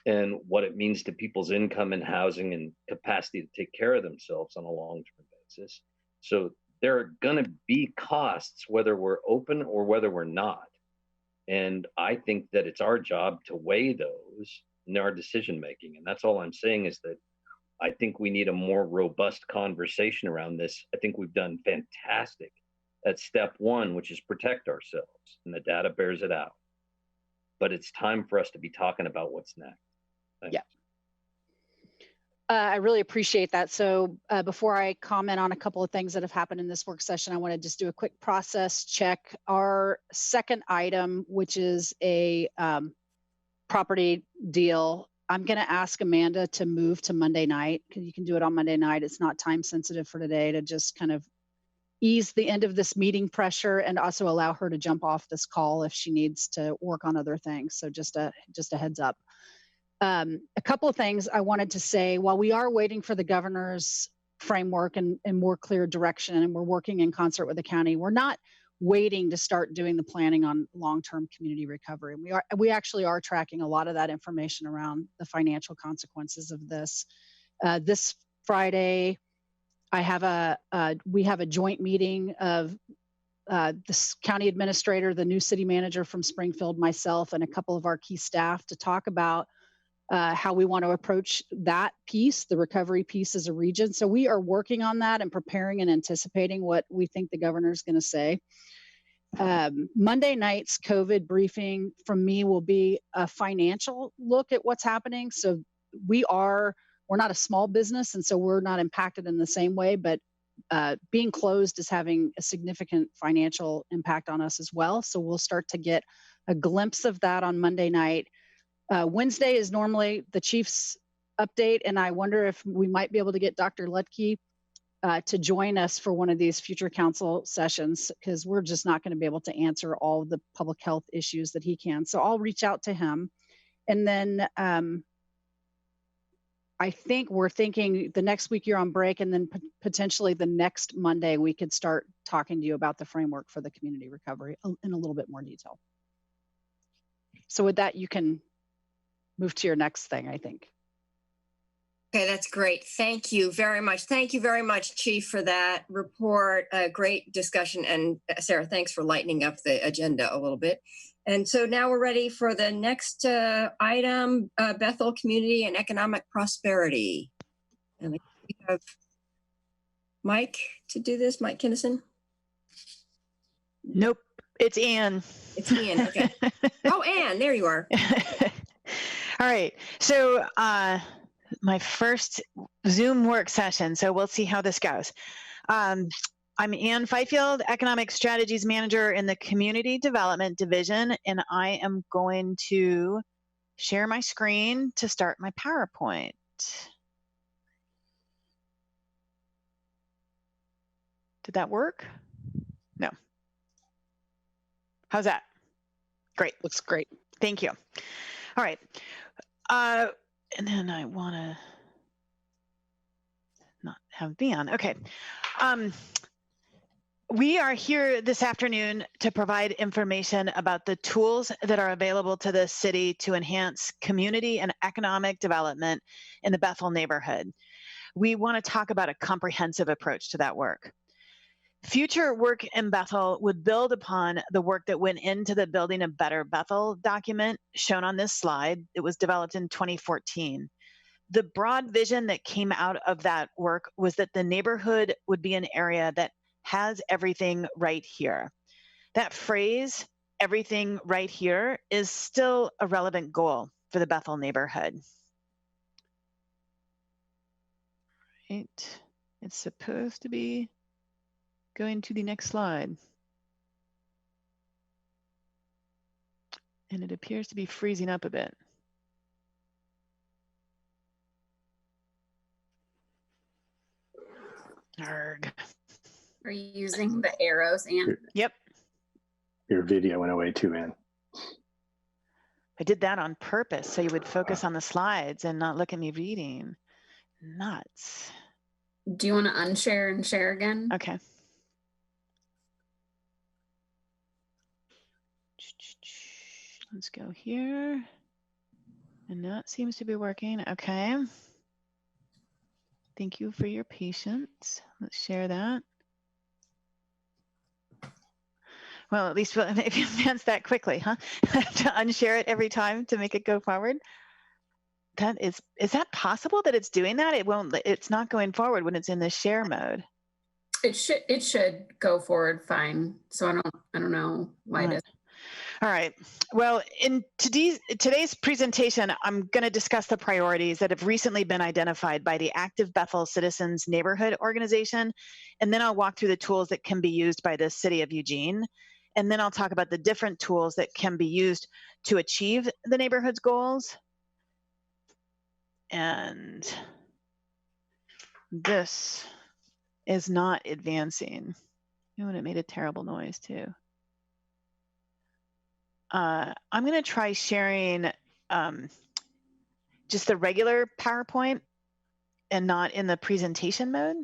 and what it means to people's income and housing and capacity to take care of themselves on a long-term basis. So there are going to be costs whether we're open or whether we're not. And I think that it's our job to weigh those in our decision-making. And that's all I'm saying, is that I think we need a more robust conversation around this. I think we've done fantastic at step one, which is protect ourselves, and the data bears it out. But it's time for us to be talking about what's next. Thanks. Yeah. I really appreciate that. So before I comment on a couple of things that have happened in this work session, I want to just do a quick process check. Our second item, which is a property deal, I'm going to ask Amanda to move to Monday night, because you can do it on Monday night. It's not time sensitive for today, to just kind of ease the end of this meeting pressure and also allow her to jump off this call if she needs to work on other things. So just a heads up. A couple of things I wanted to say. While we are waiting for the governor's framework and more clear direction, and we're working in concert with the county, we're not waiting to start doing the planning on long-term community recovery. And we actually are tracking a lot of that information around the financial consequences of this. This Friday, we have a joint meeting of the county administrator, the new city manager from Springfield, myself, and a couple of our key staff to talk about how we want to approach that piece, the recovery piece as a region. So we are working on that and preparing and anticipating what we think the governor is going to say. Monday night's COVID briefing from me will be a financial look at what's happening. So we're not a small business, and so we're not impacted in the same way, but being closed is having a significant financial impact on us as well. So we'll start to get a glimpse of that on Monday night. Wednesday is normally the chief's update, and I wonder if we might be able to get Dr. Lutke to join us for one of these future council sessions, because we're just not going to be able to answer all of the public health issues that he can. So I'll reach out to him. And then I think we're thinking the next week you're on break, and then potentially the next Monday we could start talking to you about the framework for the community recovery in a little bit more detail. So with that, you can move to your next thing, I think. Okay, that's great. Thank you very much. Thank you very much, Chief, for that report. Great discussion. And Sarah, thanks for lightening up the agenda a little bit. And so now we're ready for the next item, Bethel Community and Economic Prosperity. And we have Mike to do this, Mike Kinnison. Nope, it's Ann. It's Ian, okay. Oh, Ann, there you are. All right, so my first Zoom work session, so we'll see how this goes. I'm Ann Fifield, Economic Strategies Manager in the Community Development Division, and I am going to share my screen to start my PowerPoint. Did that work? No. How's that? Great. Looks great. Thank you. All right. And then I want to not have me on. Okay. We are here this afternoon to provide information about the tools that are available to the city to enhance community and economic development in the Bethel neighborhood. We want to talk about a comprehensive approach to that work. Future work in Bethel would build upon the work that went into the Building a Better Bethel document shown on this slide. It was developed in 2014. The broad vision that came out of that work was that the neighborhood would be an area that has everything right here. That phrase, everything right here, is still a relevant goal for the Bethel neighborhood. Right. It's supposed to be going to the next slide. And it appears to be freezing up a bit. Arg. Are you using the arrows, Ann? Yep. Your video went away too, Ann. I did that on purpose so you would focus on the slides and not look at me reading. Nuts. Do you want to unshare and share again? Okay. Let's go here. And that seems to be working. Okay. Thank you for your patience. Let's share that. Well, at least if you advance that quickly, huh? To unshare it every time to make it go forward. That is that possible that it's doing that? It's not going forward when it's in the share mode. It should go forward fine. So I don't know why it is. All right. Well, in today's presentation, I'm going to discuss the priorities that have recently been identified by the Active Bethel Citizens Neighborhood Organization, and then I'll walk through the tools that can be used by the City of Eugene, and then I'll talk about the different tools that can be used to achieve the neighborhood's goals. And this is not advancing. Oh, and it made a terrible noise too. I'm going to try sharing just the regular PowerPoint and not in the presentation mode.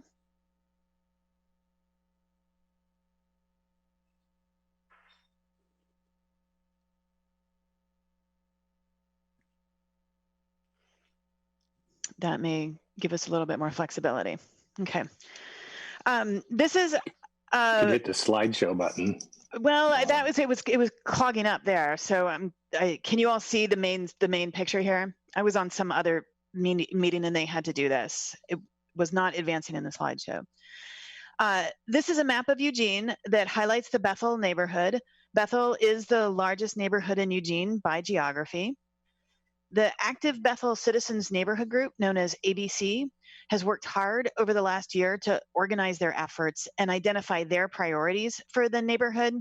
That may give us a little bit more flexibility. Okay. This is You hit the slideshow button. Well, that was it was clogging up there. So can you all see the main picture here? I was on some other meeting and they had to do this. It was not advancing in the slideshow. This is a map of Eugene that highlights the Bethel neighborhood. Bethel is the largest neighborhood in Eugene by geography. The Active Bethel Citizens Neighborhood Group, known as ABC, has worked hard over the last year to organize their efforts and identify their priorities for the neighborhood.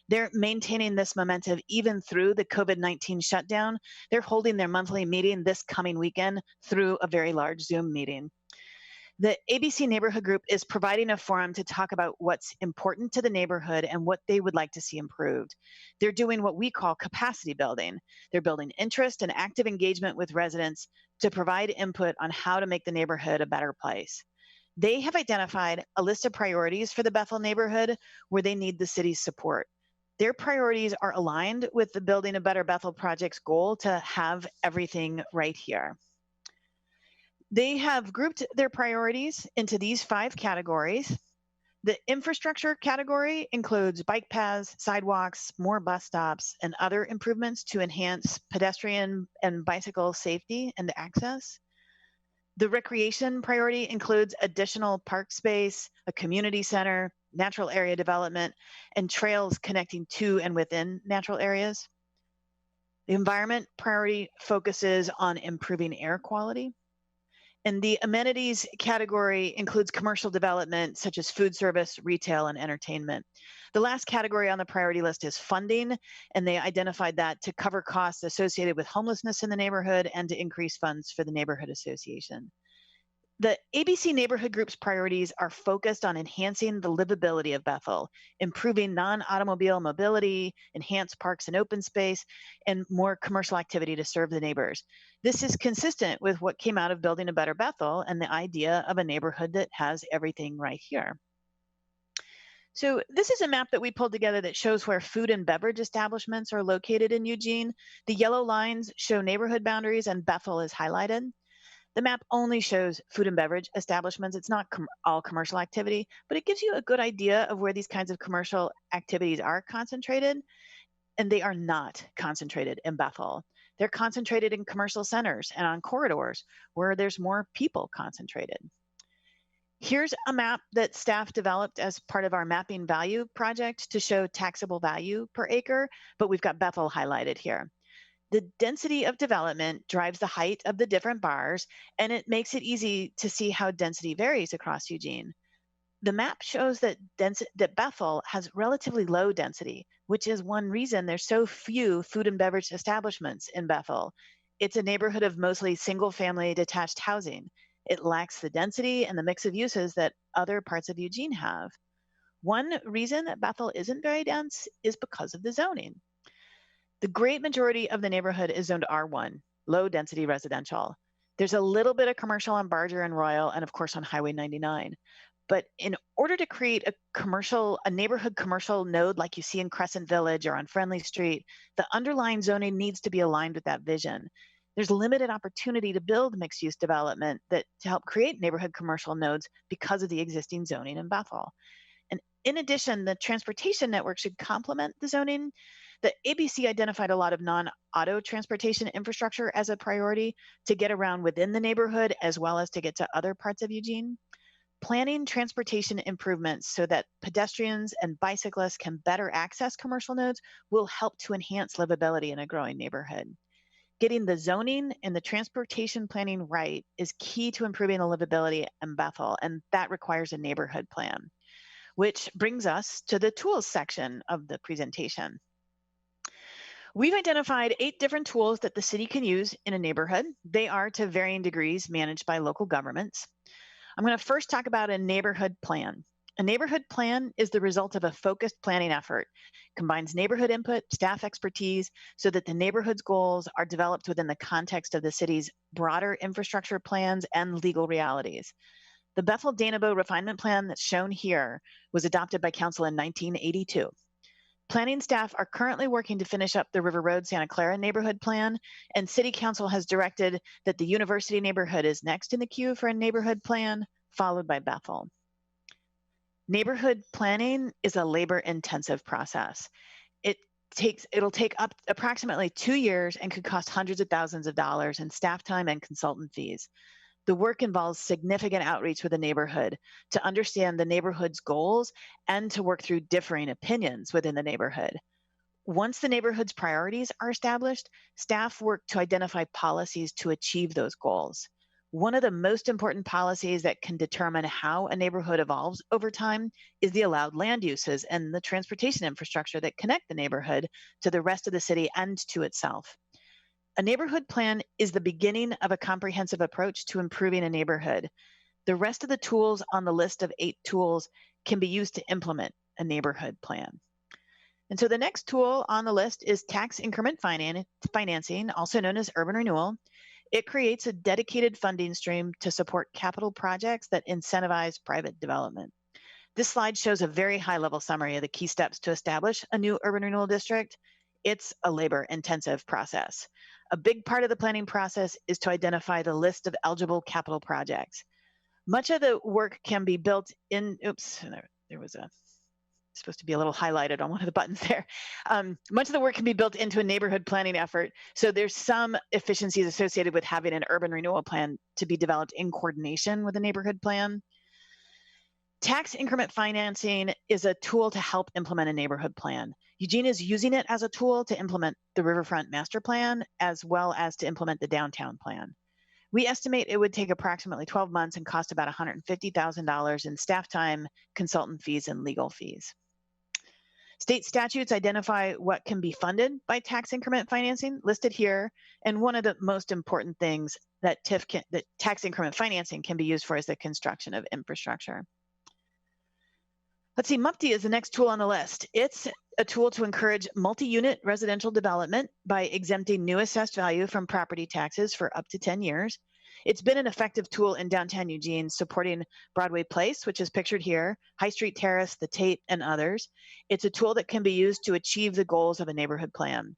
They're maintaining this momentum even through the COVID-19 shutdown. They're holding their monthly meeting this coming weekend through a very large Zoom meeting. The ABC Neighborhood Group is providing a forum to talk about what's important to the neighborhood and what they would like to see improved. They're doing what we call capacity building. They're building interest and active engagement with residents to provide input on how to make the neighborhood a better place. They have identified a list of priorities for the Bethel neighborhood where they need the city's support. Their priorities are aligned with the Building a Better Bethel project's goal to have everything right here. They have grouped their priorities into these 5 categories. The infrastructure category includes bike paths, sidewalks, more bus stops, and other improvements to enhance pedestrian and bicycle safety and access. The recreation priority includes additional park space, a community center, natural area development, and trails connecting to and within natural areas. The environment priority focuses on improving air quality. And the amenities category includes commercial development such as food service, retail, and entertainment. The last category on the priority list is funding, and they identified that to cover costs associated with homelessness in the neighborhood and to increase funds for the neighborhood association. The ABC Neighborhood Group's priorities are focused on enhancing the livability of Bethel, improving non-automobile mobility, enhanced parks and open space, and more commercial activity to serve the neighbors. This is consistent with what came out of Building a Better Bethel and the idea of a neighborhood that has everything right here. So this is a map that we pulled together that shows where food and beverage establishments are located in Eugene. The yellow lines show neighborhood boundaries and Bethel is highlighted. The map only shows food and beverage establishments. It's not all commercial activity, but it gives you a good idea of where these kinds of commercial activities are concentrated, and they are not concentrated in Bethel. They're concentrated in commercial centers and on corridors where there's more people concentrated. Here's a map that staff developed as part of our mapping value project to show taxable value per acre, but we've got Bethel highlighted here. The density of development drives the height of the different bars, and it makes it easy to see how density varies across Eugene. The map shows that Bethel has relatively low density, which is one reason there's so few food and beverage establishments in Bethel. It's a neighborhood of mostly single-family detached housing. It lacks the density and the mix of uses that other parts of Eugene have. One reason that Bethel isn't very dense is because of the zoning. The great majority of the neighborhood is zoned R1, low density residential. There's a little bit of commercial on Barger and Royal, and of course on Highway 99. But in order to create a neighborhood commercial node like you see in Crescent Village or on Friendly Street, the underlying zoning needs to be aligned with that vision. There's limited opportunity to build mixed-use development to help create neighborhood commercial nodes because of the existing zoning in Bethel. And in addition, the transportation network should complement the zoning. The ABC identified a lot of non-auto transportation infrastructure as a priority to get around within the neighborhood as well as to get to other parts of Eugene. Planning transportation improvements so that pedestrians and bicyclists can better access commercial nodes will help to enhance livability in a growing neighborhood. Getting the zoning and the transportation planning right is key to improving the livability in Bethel, and that requires a neighborhood plan, which brings us to the tools section of the presentation. We've identified 8 different tools that the city can use in a neighborhood. They are to varying degrees managed by local governments. I'm going to first talk about a neighborhood plan. A neighborhood plan is the result of a focused planning effort. It combines neighborhood input, staff expertise, so that the neighborhood's goals are developed within the context of the city's broader infrastructure plans and legal realities. The Bethel-Danabo Refinement Plan that's shown here was adopted by Council in 1982. Planning staff are currently working to finish up the River Road Santa Clara neighborhood plan, and City Council has directed that the University neighborhood is next in the queue for a neighborhood plan, followed by Bethel. Neighborhood planning is a labor-intensive process. It'll take up approximately 2 years and could cost hundreds of thousands of dollars in staff time and consultant fees. The work involves significant outreach with the neighborhood to understand the neighborhood's goals and to work through differing opinions within the neighborhood. Once the neighborhood's priorities are established, staff work to identify policies to achieve those goals. One of the most important policies that can determine how a neighborhood evolves over time is the allowed land uses and the transportation infrastructure that connect the neighborhood to the rest of the city and to itself. A neighborhood plan is the beginning of a comprehensive approach to improving a neighborhood. The rest of the tools on the list of 8 tools can be used to implement a neighborhood plan. And so the next tool on the list is tax increment financing, also known as urban renewal. It creates a dedicated funding stream to support capital projects that incentivize private development. This slide shows a very high-level summary of the key steps to establish a new urban renewal district. It's a labor-intensive process. A big part of the planning process is to identify the list of eligible capital projects. Much of the work can be built in, there was supposed to be a little highlighted on one of the buttons there. Much of the work can be built into a neighborhood planning effort. So there's some efficiencies associated with having an urban renewal plan to be developed in coordination with a neighborhood plan. Tax increment financing is a tool to help implement a neighborhood plan. Eugene is using it as a tool to implement the Riverfront Master Plan, as well as to implement the downtown plan. We estimate it would take approximately 12 months and cost about $150,000 in staff time, consultant fees, and legal fees. State statutes identify what can be funded by tax increment financing listed here. And one of the most important things that tax increment financing can be used for is the construction of infrastructure. Let's see, MUPTI is the next tool on the list. It's a tool to encourage multi-unit residential development by exempting new assessed value from property taxes for up to 10 years. It's been an effective tool in downtown Eugene, supporting Broadway Place, which is pictured here, High Street Terrace, the Tate, and others. It's a tool that can be used to achieve the goals of a neighborhood plan.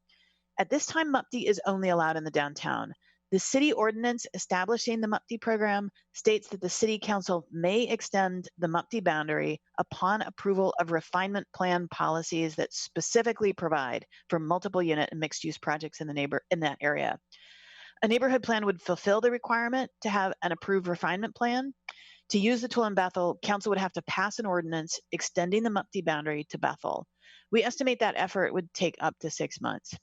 At this time, MUPTI is only allowed in the downtown. The city ordinance establishing the MUPTI program states that the city council may extend the MUPTI boundary upon approval of refinement plan policies that specifically provide for multiple unit and mixed use projects in that area. A neighborhood plan would fulfill the requirement to have an approved refinement plan. To use the tool in Bethel, council would have to pass an ordinance extending the MUPTI boundary to Bethel. We estimate that effort would take up to 6 months.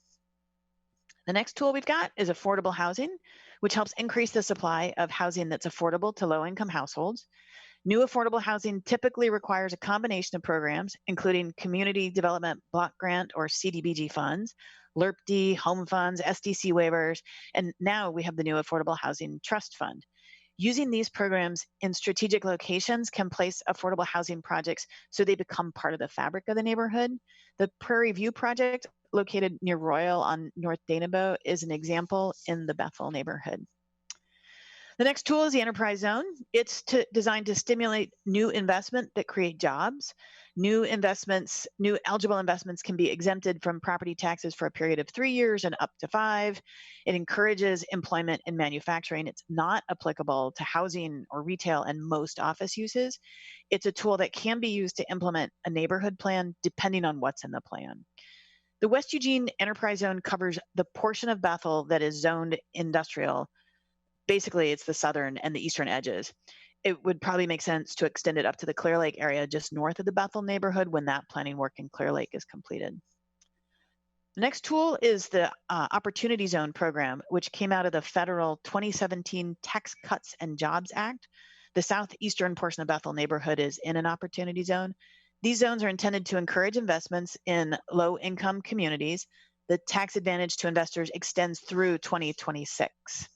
The next tool we've got is affordable housing, which helps increase the supply of housing that's affordable to low-income households. New affordable housing typically requires a combination of programs, including Community Development Block Grant or CDBG funds, LRP-D, home funds, SDC waivers, and now we have the new Affordable Housing Trust Fund. Using these programs in strategic locations can place affordable housing projects so they become part of the fabric of the neighborhood. The Prairie View project, located near Royal on North Danabo, is an example in the Bethel neighborhood. The next tool is the Enterprise Zone. It's designed to stimulate new investment that create jobs. New eligible investments can be exempted from property taxes for a period of 3 years and up to 5. It encourages employment in manufacturing. It's not applicable to housing or retail and most office uses. It's a tool that can be used to implement a neighborhood plan depending on what's in the plan. The West Eugene Enterprise Zone covers the portion of Bethel that is zoned industrial. Basically, it's the southern and the eastern edges. It would probably make sense to extend it up to the Clear Lake area just north of the Bethel neighborhood when that planning work in Clear Lake is completed. The next tool is the Opportunity Zone program, which came out of the federal 2017 Tax Cuts and Jobs Act. The southeastern portion of Bethel neighborhood is in an Opportunity Zone. These zones are intended to encourage investments in low-income communities. The tax advantage to investors extends through 2026.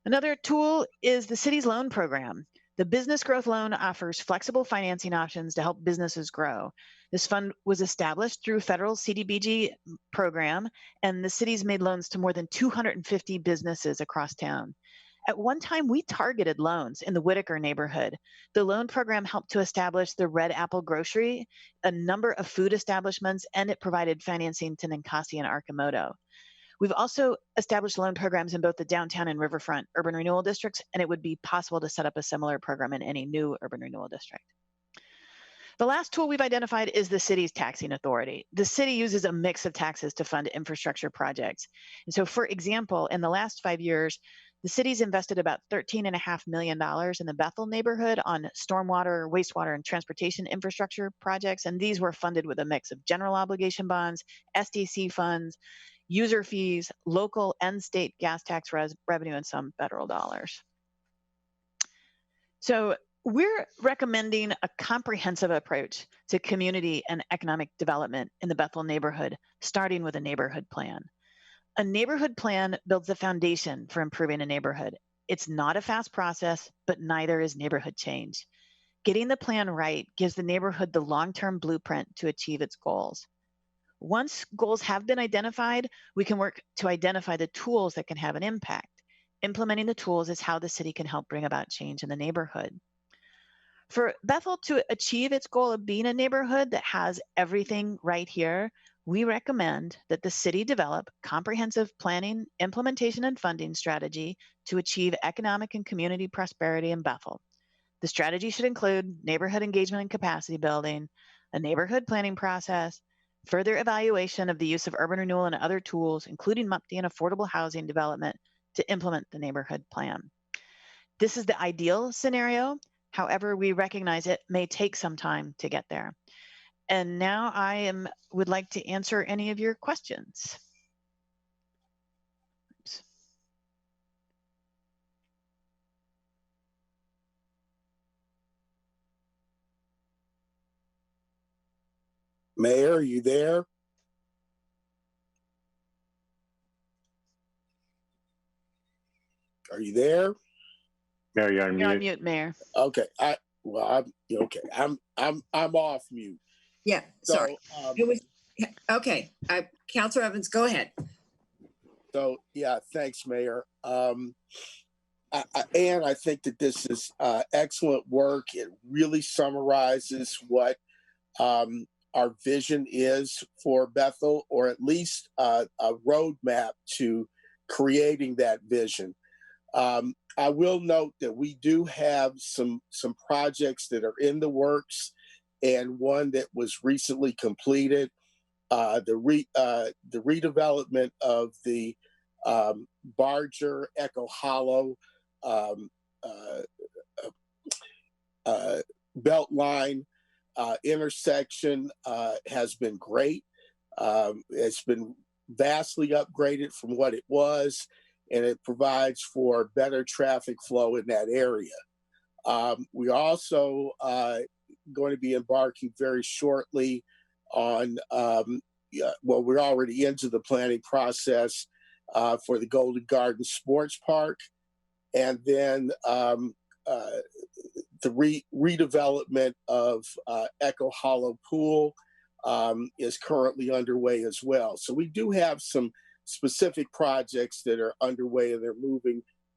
Another tool is the city's loan program. The Business Growth Loan offers flexible financing options to help businesses grow. This fund was established through federal CDBG program, and the city's made loans to more than 250 businesses across town. At one time, we targeted loans in the Whitaker neighborhood. The loan program helped to establish the Red Apple Grocery, a number of food establishments, and it provided financing to Ninkasi and Arcimoto. We've also established loan programs in both the downtown and riverfront urban renewal districts, and it would be possible to set up a similar program in any new urban renewal district. The last tool we've identified is the city's taxing authority. The city uses a mix of taxes to fund infrastructure projects. And so, for example, in the last 5 years, the city's invested about $13.5 million in the Bethel neighborhood on stormwater, wastewater, and transportation infrastructure projects. And these were funded with a mix of general obligation bonds, SDC funds, user fees, local and state gas tax revenue, and some federal dollars. So we're recommending a comprehensive approach to community and economic development in the Bethel neighborhood, starting with a neighborhood plan. A neighborhood plan builds the foundation for improving a neighborhood. It's not a fast process, but neither is neighborhood change. Getting the plan right gives the neighborhood the long-term blueprint to achieve its goals. Once goals have been identified, we can work to identify the tools that can have an impact. Implementing the tools is how the city can help bring about change in the neighborhood. For Bethel to achieve its goal of being a neighborhood that has everything right here, we recommend that the city develop comprehensive planning, implementation, and funding strategy to achieve economic and community prosperity in Bethel. The strategy should include neighborhood engagement and capacity building, a neighborhood planning process, further evaluation of the use of urban renewal and other tools, including MUPTI and affordable housing development, to implement the neighborhood plan. This is the ideal scenario. However, we recognize it may take some time to get there. And now I would like to answer any of your questions. Oops. Mayor, are you there? Are you there? Mayor, you're on You're on mute. mute, Mayor. Okay. I'm off mute. Yeah, sorry. So, It was, okay, Counselor Evans, go ahead. So yeah, thanks, Mayor. And I think that this is excellent work. It really summarizes what our vision is for Bethel, or at least a roadmap to creating that vision. I will note that we do have some projects that are in the works, and one that was recently completed. The redevelopment of the Barger Echo Hollow Beltline intersection has been great. It's been vastly upgraded from what it was, and it provides for better traffic flow in that area. We also going to be embarking very shortly on, we're already into the planning process for the Golden Garden Sports Park, and then the redevelopment of Echo Hollow Pool is currently underway as well. So we do have some specific projects that are underway, and they're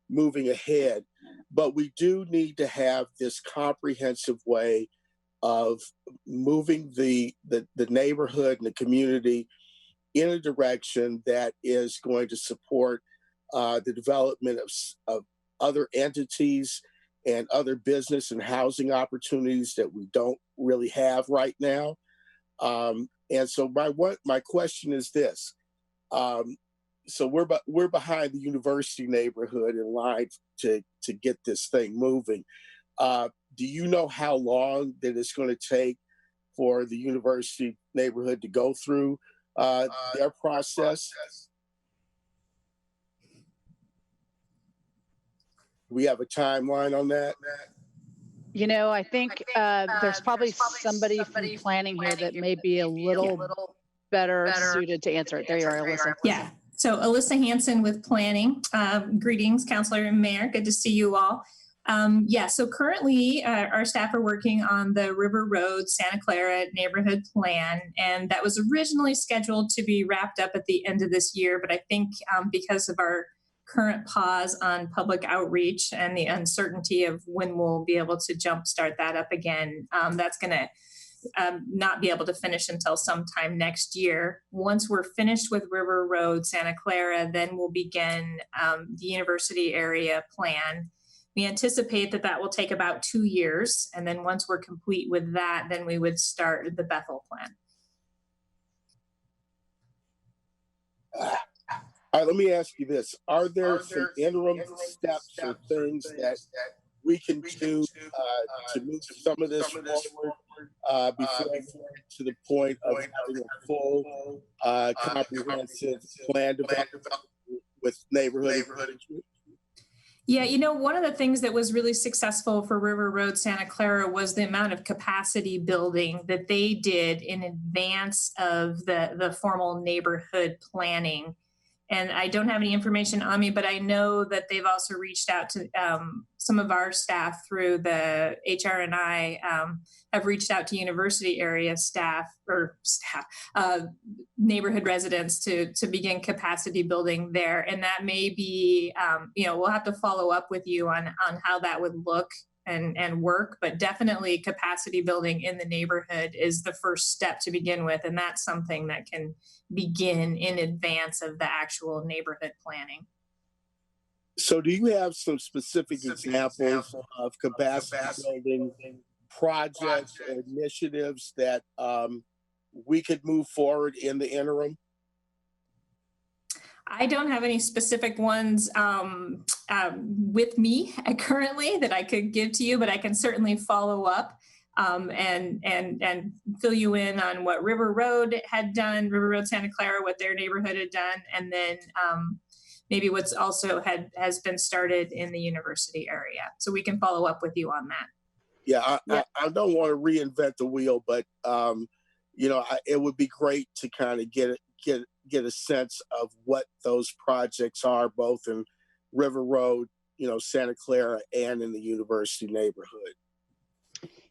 moving ahead, but we do need to have this comprehensive way of moving the neighborhood and the community in a direction that is going to support the development of other entities and other business and housing opportunities that we don't really have right now. And so my question is this. So we're behind the university neighborhood in line to get this thing moving. Do you know how long that it's going to take for the university neighborhood to go through their process? Do we have a timeline on that? You know, I think there's probably somebody from planning here that may be a little better suited to answer it. There you are, Alyssa. Yeah. So Alyssa Hanson with Planning. Greetings, Counselor and Mayor. Good to see you all. So currently our staff are working on the River Road Santa Clara neighborhood plan, and that was originally scheduled to be wrapped up at the end of this year. But I think because of our current pause on public outreach and the uncertainty of when we'll be able to jumpstart that up again, that's going to not be able to finish until sometime next year. Once we're finished with River Road Santa Clara, then we'll begin the university area plan. We anticipate that that will take about 2 years. And then once we're complete with that, then we would start the Bethel plan. All right, let me ask you this. Are there some interim steps or things that we can do to move some of this forward before we get to the point of having a full comprehensive plan developed with neighborhood engagement? Yeah, you know, one of the things that was really successful for River Road Santa Clara was the amount of capacity building that they did in advance of the formal neighborhood planning. And I don't have any information on me, but I know that they've also reached out to some of our staff through the HRNI have reached out to university area neighborhood residents to begin capacity building there. And that may be, we'll have to follow up with you on how that would look and work, but definitely capacity building in the neighborhood is the first step to begin with. And that's something that can begin in advance of the actual neighborhood planning. So do you have some specific examples of capacity building projects or initiatives that we could move forward in the interim? I don't have any specific ones with me currently that I could give to you, but I can certainly follow up and fill you in on what River Road had done, River Road Santa Clara, what their neighborhood had done, and then maybe what's also has been started in the university area. So we can follow up with you on that. Yeah, I don't want to reinvent the wheel, but it would be great to kind of get a sense of what those projects are, both in River Road, Santa Clara, and in the university neighborhood.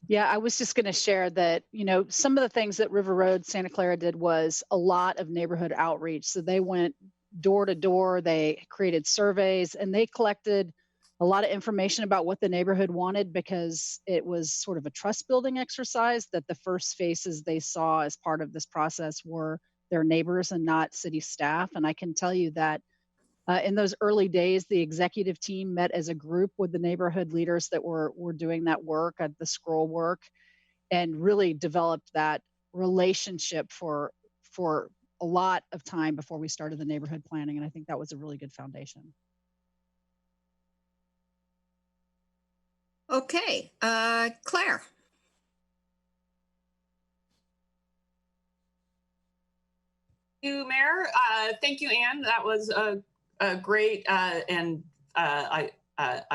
Yeah, I was just going to share that, some of the things that River Road Santa Clara did was a lot of neighborhood outreach. So they went door to door, they created surveys, and they collected a lot of information about what the neighborhood wanted, because it was sort of a trust building exercise that the first faces they saw as part of this process were their neighbors and not city staff. And I can tell you that in those early days, the executive team met as a group with the neighborhood leaders that were doing that work, the scroll work, and really developed that relationship for a lot of time before we started the neighborhood planning. And I think that was a really good foundation. Okay, Claire. Thank you, Mayor. Thank you, Ann. That was a great, and I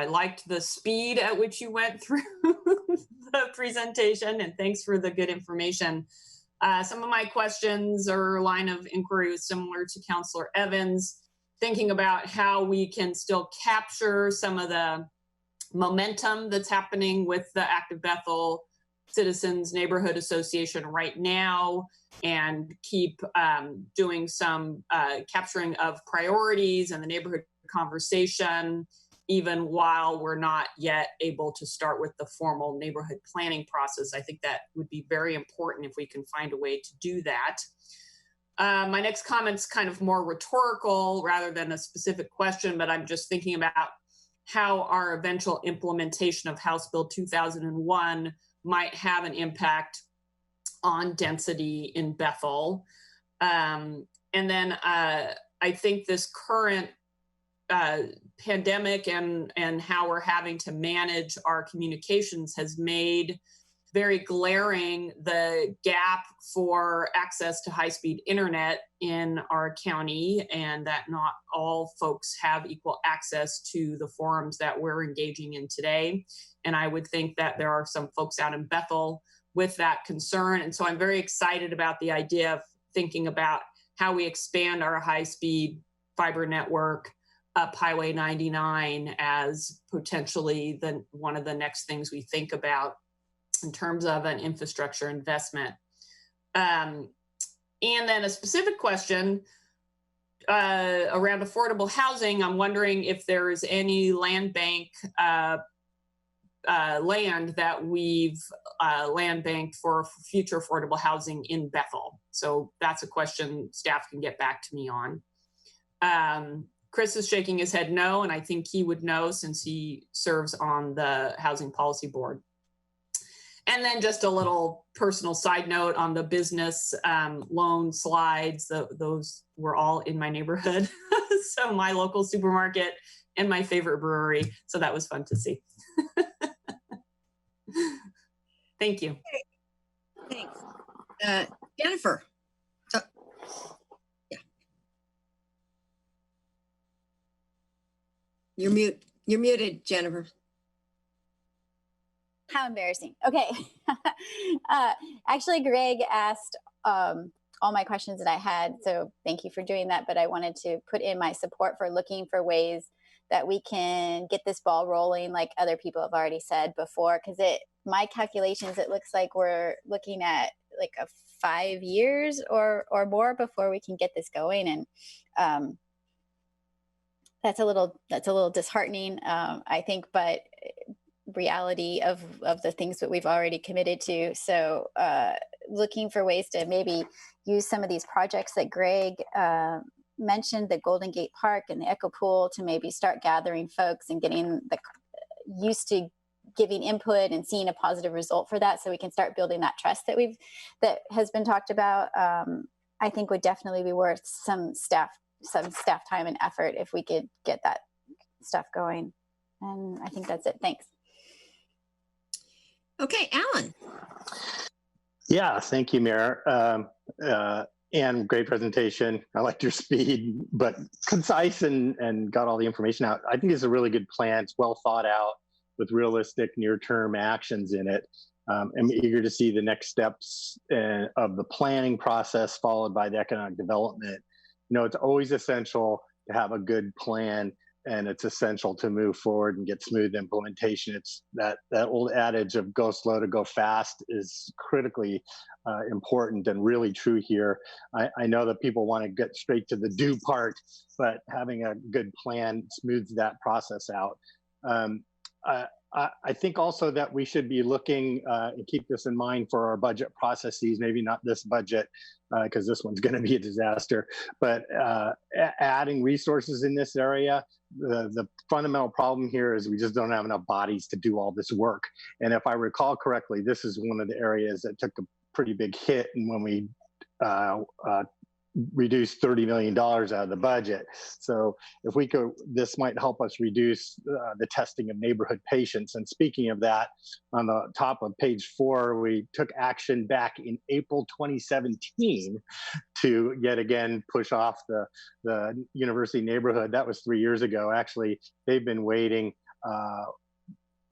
liked the speed at which you went through the presentation, and thanks for the good information. Some of my questions or line of inquiry was similar to Councilor Evans, thinking about how we can still capture some of the momentum that's happening with the Active Bethel Citizens Neighborhood Association right now, and keep doing some capturing of priorities and the neighborhood conversation, even while we're not yet able to start with the formal neighborhood planning process. I think that would be very important if we can find a way to do that. My next comment's kind of more rhetorical rather than a specific question, but I'm just thinking about how our eventual implementation of House Bill 2001 might have an impact on density in Bethel. And then I think this current pandemic and how we're having to manage our communications has made very glaring the gap for access to high-speed internet in our county, and that not all folks have equal access to the forums that we're engaging in today. And I would think that there are some folks out in Bethel with that concern. And so I'm very excited about the idea of thinking about how we expand our high-speed fiber network up Highway 99 as potentially one of the next things we think about in terms of an infrastructure investment. And then a specific question around affordable housing. I'm wondering if there is any land bank land that we've land banked for future affordable housing in Bethel. So that's a question staff can get back to me on. Chris is shaking his head no, and I think he would know since he serves on the Housing Policy Board. And then just a little personal side note on the business loan slides, those were all in my neighborhood. So my local supermarket and my favorite brewery. So that was fun to see. Thank you. Thanks. Jennifer. Yeah. You're muted, Jennifer. How embarrassing. Okay. Actually, Greg asked all my questions that I had. So thank you for doing that. But I wanted to put in my support for looking for ways that we can get this ball rolling, like other people have already said before, because my calculations, it looks like we're looking at like 5 years or more before we can get this going. And that's a little disheartening, I think, but reality of the things that we've already committed to. So looking for ways to maybe use some of these projects that Greg mentioned, the Golden Gate Park and the Echo Pool, to maybe start gathering folks and getting used to giving input and seeing a positive result for that, so we can start building that trust that has been talked about. I think would definitely be worth some staff time and effort if we could get that stuff going. And I think that's it. Thanks. Okay, Alan. Yeah, thank you, Mayor. And great presentation. I liked your speed, but concise and got all the information out. I think it's a really good plan. It's well thought out with realistic near-term actions in it. I'm eager to see the next steps of the planning process followed by the economic development. You know, it's always essential to have a good plan, and it's essential to move forward and get smooth implementation. It's that old adage of go slow to go fast is critically important and really true here. I know that people want to get straight to the do part, but having a good plan smooths that process out. I think also that we should be looking and keep this in mind for our budget processes, maybe not this budget, because this one's going to be a disaster, but adding resources in this area. The fundamental problem here is we just don't have enough bodies to do all this work. And if I recall correctly, this is one of the areas that took a pretty big hit and when we reduced $30 million out of the budget. So if we could, this might help us reduce the testing of neighborhood patients. And speaking of that, on the top of page 4, we took action back in April 2017 to yet again push off the university neighborhood. That was 3 years ago. Actually, they've been waiting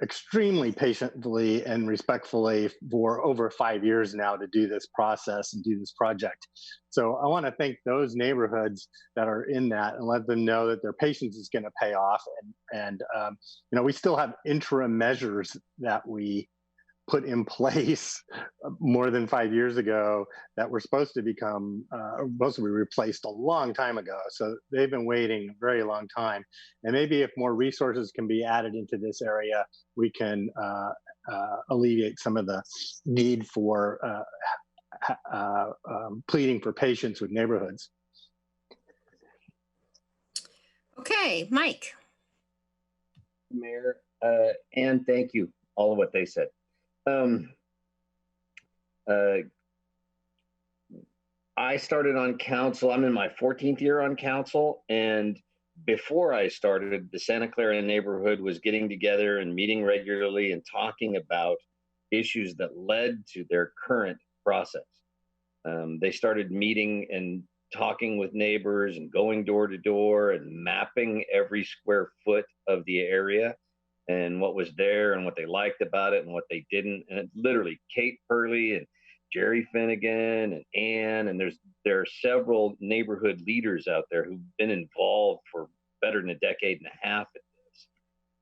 extremely patiently and respectfully for over 5 years now to do this process and do this project. So I want to thank those neighborhoods that are in that and let them know that their patience is going to pay off. And you know, we still have interim measures that we put in place more than 5 years ago that were supposed to become, supposed to be replaced a long time ago. So they've been waiting a very long time. And maybe if more resources can be added into this area, we can alleviate some of the need for pleading for patience with neighborhoods. Okay, Mike. Mayor, and thank you, all of what they said. I started on council. I'm in my 14th year on council, and before I started, the Santa Clara neighborhood was getting together and meeting regularly and talking about issues that led to their current process. They started meeting and talking with neighbors and going door to door and mapping every square foot of the area and what was there and what they liked about it and what they didn't. And it's literally Kate Purley and Jerry Finnegan and Ann, and there are several neighborhood leaders out there who've been involved for better than a decade and a half at this.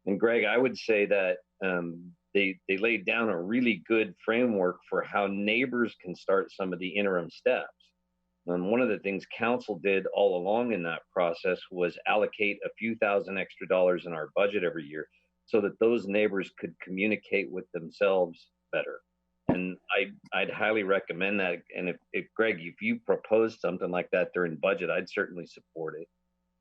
And Greg, I would say that they laid down a really good framework for how neighbors can start some of the interim steps. And one of the things council did all along in that process was allocate a few thousand extra dollars in our budget every year so that those neighbors could communicate with themselves better. And I'd highly recommend that. And if Greg, if you proposed something like that during budget, I'd certainly support it.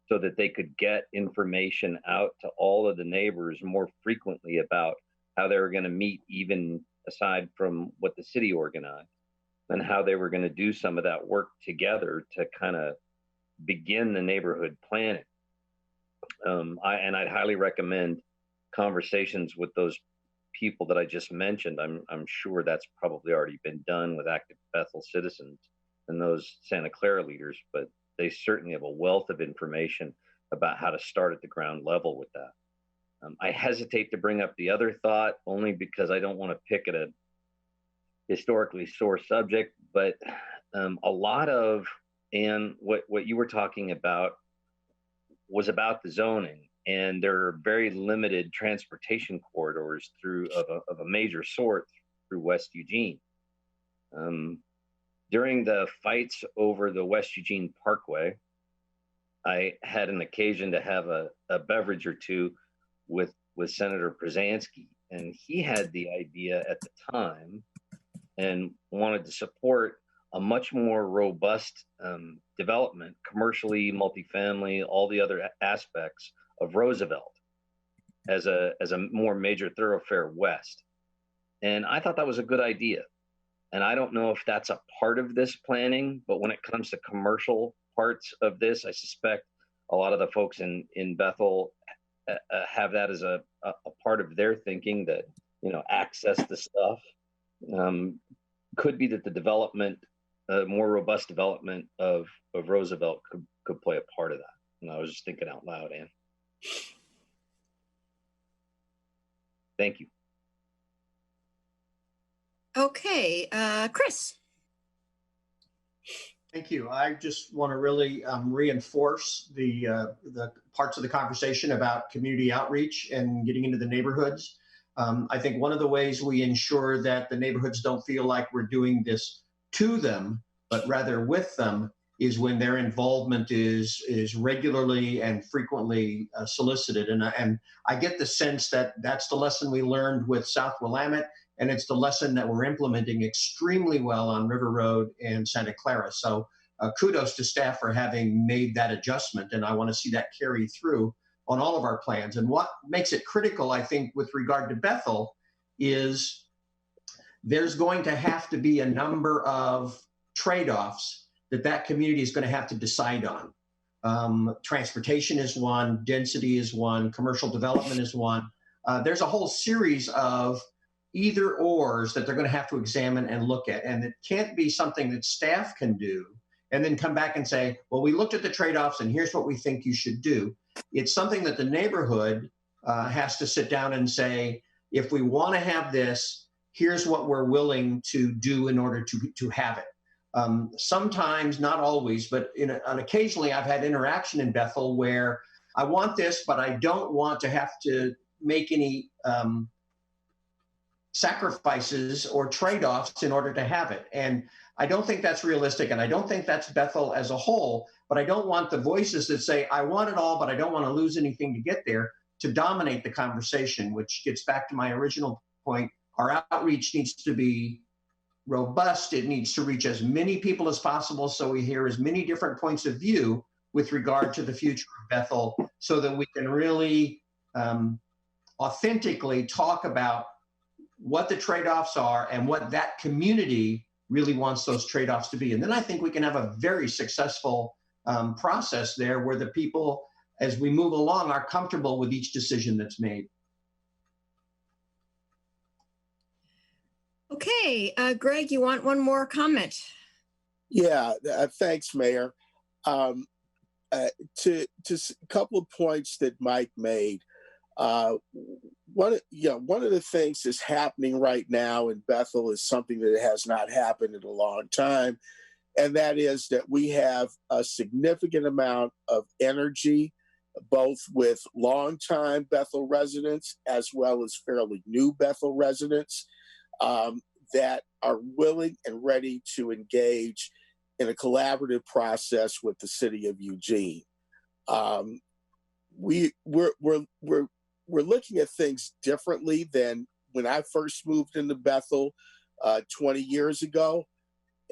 so that they could get information out to all of the neighbors more frequently about how they were going to meet, even aside from what the city organized, and how they were going to do some of that work together to kind of begin the neighborhood planning. I'd highly recommend conversations with those people that I just mentioned. I'm sure that's probably already been done with active Bethel citizens and those Santa Clara leaders, but they certainly have a wealth of information about how to start at the ground level with that. I hesitate to bring up the other thought only because I don't want to pick at a historically sore subject, but a lot of, and what you were talking about was about the zoning, and there are very limited transportation corridors of a major sort through West Eugene. During the fights over the West Eugene Parkway, I had an occasion to have a beverage or two with Senator Przanski, and he had the idea at the time and wanted to support a much more robust development, commercially, multifamily, all the other aspects of Roosevelt as a more major thoroughfare west. And I thought that was a good idea. And I don't know if that's a part of this planning, but when it comes to commercial parts of this, I suspect a lot of the folks in Bethel have that as a part of their thinking, that, you know, access to stuff. Could be that the development, more robust development of Roosevelt could play a part of that. And I was just thinking out loud, Ann. Thank you. Okay, Chris. Thank you. I just want to really reinforce the parts of the conversation about community outreach and getting into the neighborhoods. I think one of the ways we ensure that the neighborhoods don't feel like we're doing this to them, but rather with them, is when their involvement is regularly and frequently solicited. And I get the sense that that's the lesson we learned with South Willamette, and it's the lesson that we're implementing extremely well on River Road and Santa Clara. So kudos to staff for having made that adjustment, and I want to see that carry through on all of our plans. And what makes it critical, I think, with regard to Bethel is there's going to have to be a number of trade-offs that community is going to have to decide on. Transportation is one, density is one, commercial development is one. There's a whole series of either ors that they're going to have to examine and look at. And it can't be something that staff can do and then come back and say, well, we looked at the trade-offs and here's what we think you should do. It's something that the neighborhood has to sit down and say, if we want to have this, here's what we're willing to do in order to have it. Sometimes, not always, but occasionally I've had interaction in Bethel where I want this, but I don't want to have to make any sacrifices or trade-offs in order to have it. And I don't think that's realistic, and I don't think that's Bethel as a whole, but I don't want the voices that say, I want it all, but I don't want to lose anything to get there, to dominate the conversation, which gets back to my original point. Our outreach needs to be robust. It needs to reach as many people as possible so we hear as many different points of view with regard to the future of Bethel, so that we can really authentically talk about what the trade-offs are and what that community really wants those trade-offs to be. And then I think we can have a very successful process there where the people, as we move along, are comfortable with each decision that's made. Okay, Greg, you want one more comment? Yeah, thanks, Mayor. To a couple of points that Mike made. One of the things that's happening right now in Bethel is something that has not happened in a long time, and that is that we have a significant amount of energy, both with longtime Bethel residents as well as fairly new Bethel residents, that are willing and ready to engage in a collaborative process with the city of Eugene. We're looking at things differently than when I first moved into Bethel 20 years ago.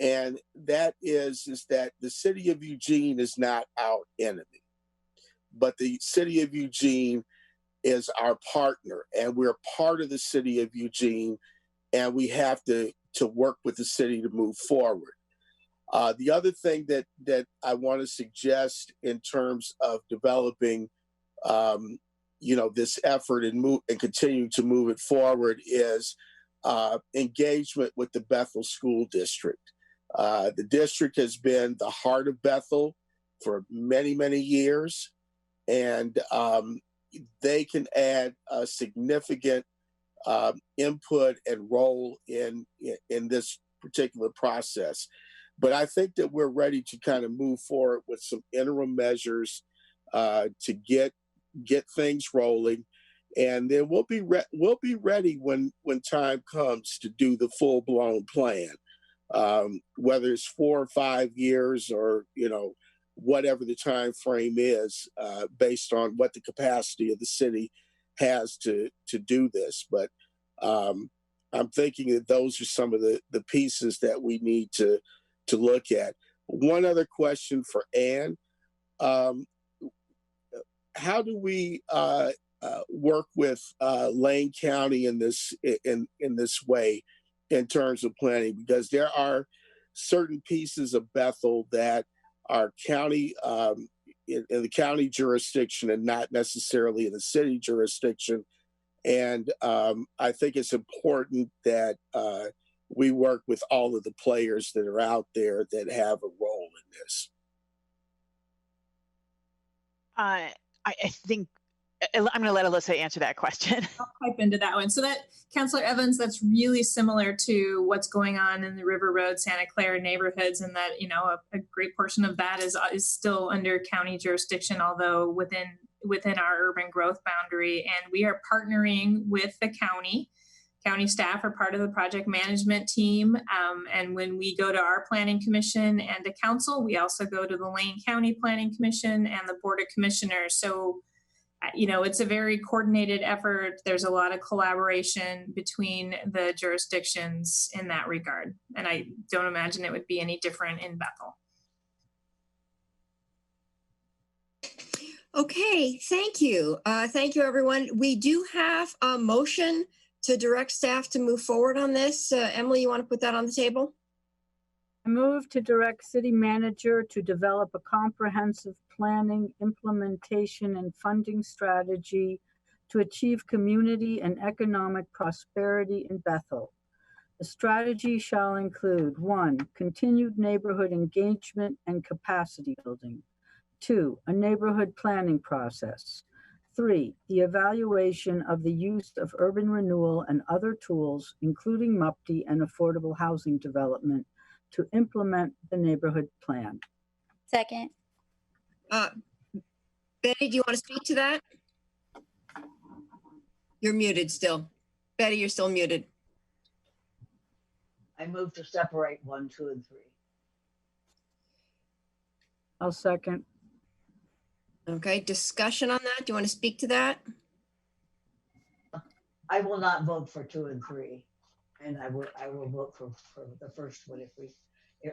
And that is that the city of Eugene is not our enemy. but the city of Eugene is our partner, and we're part of the city of Eugene, and we have to work with the city to move forward. The other thing that I want to suggest in terms of developing, this effort and continue to move it forward is engagement with the Bethel School District. The district has been the heart of Bethel for many, many years, and they can add a significant input and role in this particular process. But I think that we're ready to kind of move forward with some interim measures to get things rolling, and then we'll be ready when time comes to do the full blown plan, whether it's 4 or 5 years or whatever the time frame is, based on what the capacity of the city has to do this. But I'm thinking that those are some of the pieces that we need to look at. One other question for Ann. How do we work with Lane County in this way in terms of planning? Because there are certain pieces of Bethel that are county in the county jurisdiction and not necessarily in the city jurisdiction. And I think it's important that we work with all of the players that are out there that have a role in this. I think I'm going to let Alyssa answer that question. I'll pipe into that one. So that, Councilor Evans, that's really similar to what's going on in the River Road, Santa Clara neighborhoods, and that, a great portion of that is still under county jurisdiction, although within our urban growth boundary. And we are partnering with the county. County staff are part of the project management team. And when we go to our planning commission and the council, we also go to the Lane County Planning Commission and the Board of Commissioners. So, it's a very coordinated effort. There's a lot of collaboration between the jurisdictions in that regard. And I don't imagine it would be any different in Bethel. Okay, thank you. Thank you, everyone. We do have a motion to direct staff to move forward on this. Emily, you want to put that on the table? I move to direct city manager to develop a comprehensive planning, implementation, and funding strategy to achieve community and economic prosperity in Bethel. The strategy shall include 1, continued neighborhood engagement and capacity building. 2, a neighborhood planning process. 3, the evaluation of the use of urban renewal and other tools, including MUPTI and affordable housing development, to implement the neighborhood plan. Second. Betty, do you want to speak to that? You're muted still. Betty, you're still muted. I move to separate 1, 2, and 3. I'll second. Okay, discussion on that. Do you want to speak to that? I will not vote for 2 and 3, and I will vote for the first one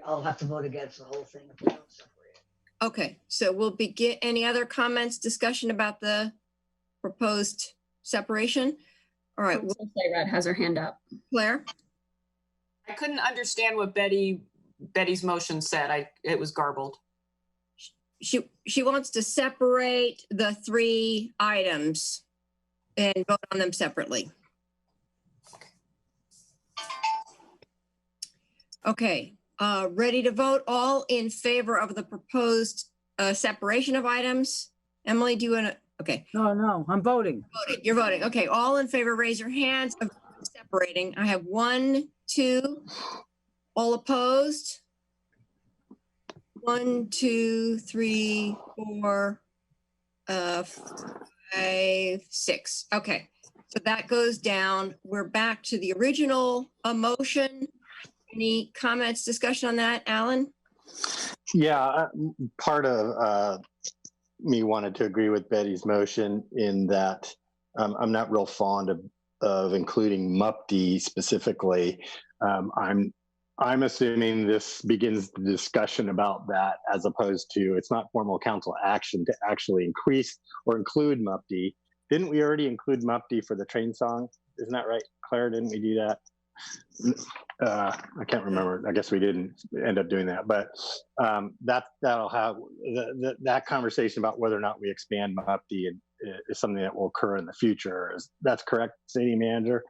I'll have to vote against the whole thing if we don't separate it. Okay, so we'll begin. Any other comments, discussion about the proposed separation? All right. Red has her hand up. Claire? I couldn't understand what Betty's motion said. It was garbled. She wants to separate the 3 items and vote on them separately. Okay, ready to vote? All in favor of the proposed separation of items? Emily, do you want to? Okay. No, I'm voting. You're voting. Okay, all in favor, raise your hands of separating. I have 1, 2. All opposed? 1, 2, 3, 4, 5, 6. Okay, so that goes down. We're back to the original motion. Any comments, discussion on that, Alan? Yeah, part of me wanted to agree with Betty's motion in that I'm not real fond of including MUPTI specifically. I'm I'm assuming this begins the discussion about that, as opposed to, it's not formal council action to actually increase or include MUPD. Didn't we already include MUPD for the train song? Isn't that right, Claire? Didn't we do that? I can't remember. I guess we didn't end up doing that, but that'll have that conversation about whether or not we expand MUPD is something that will occur in the future. That's correct, City Manager?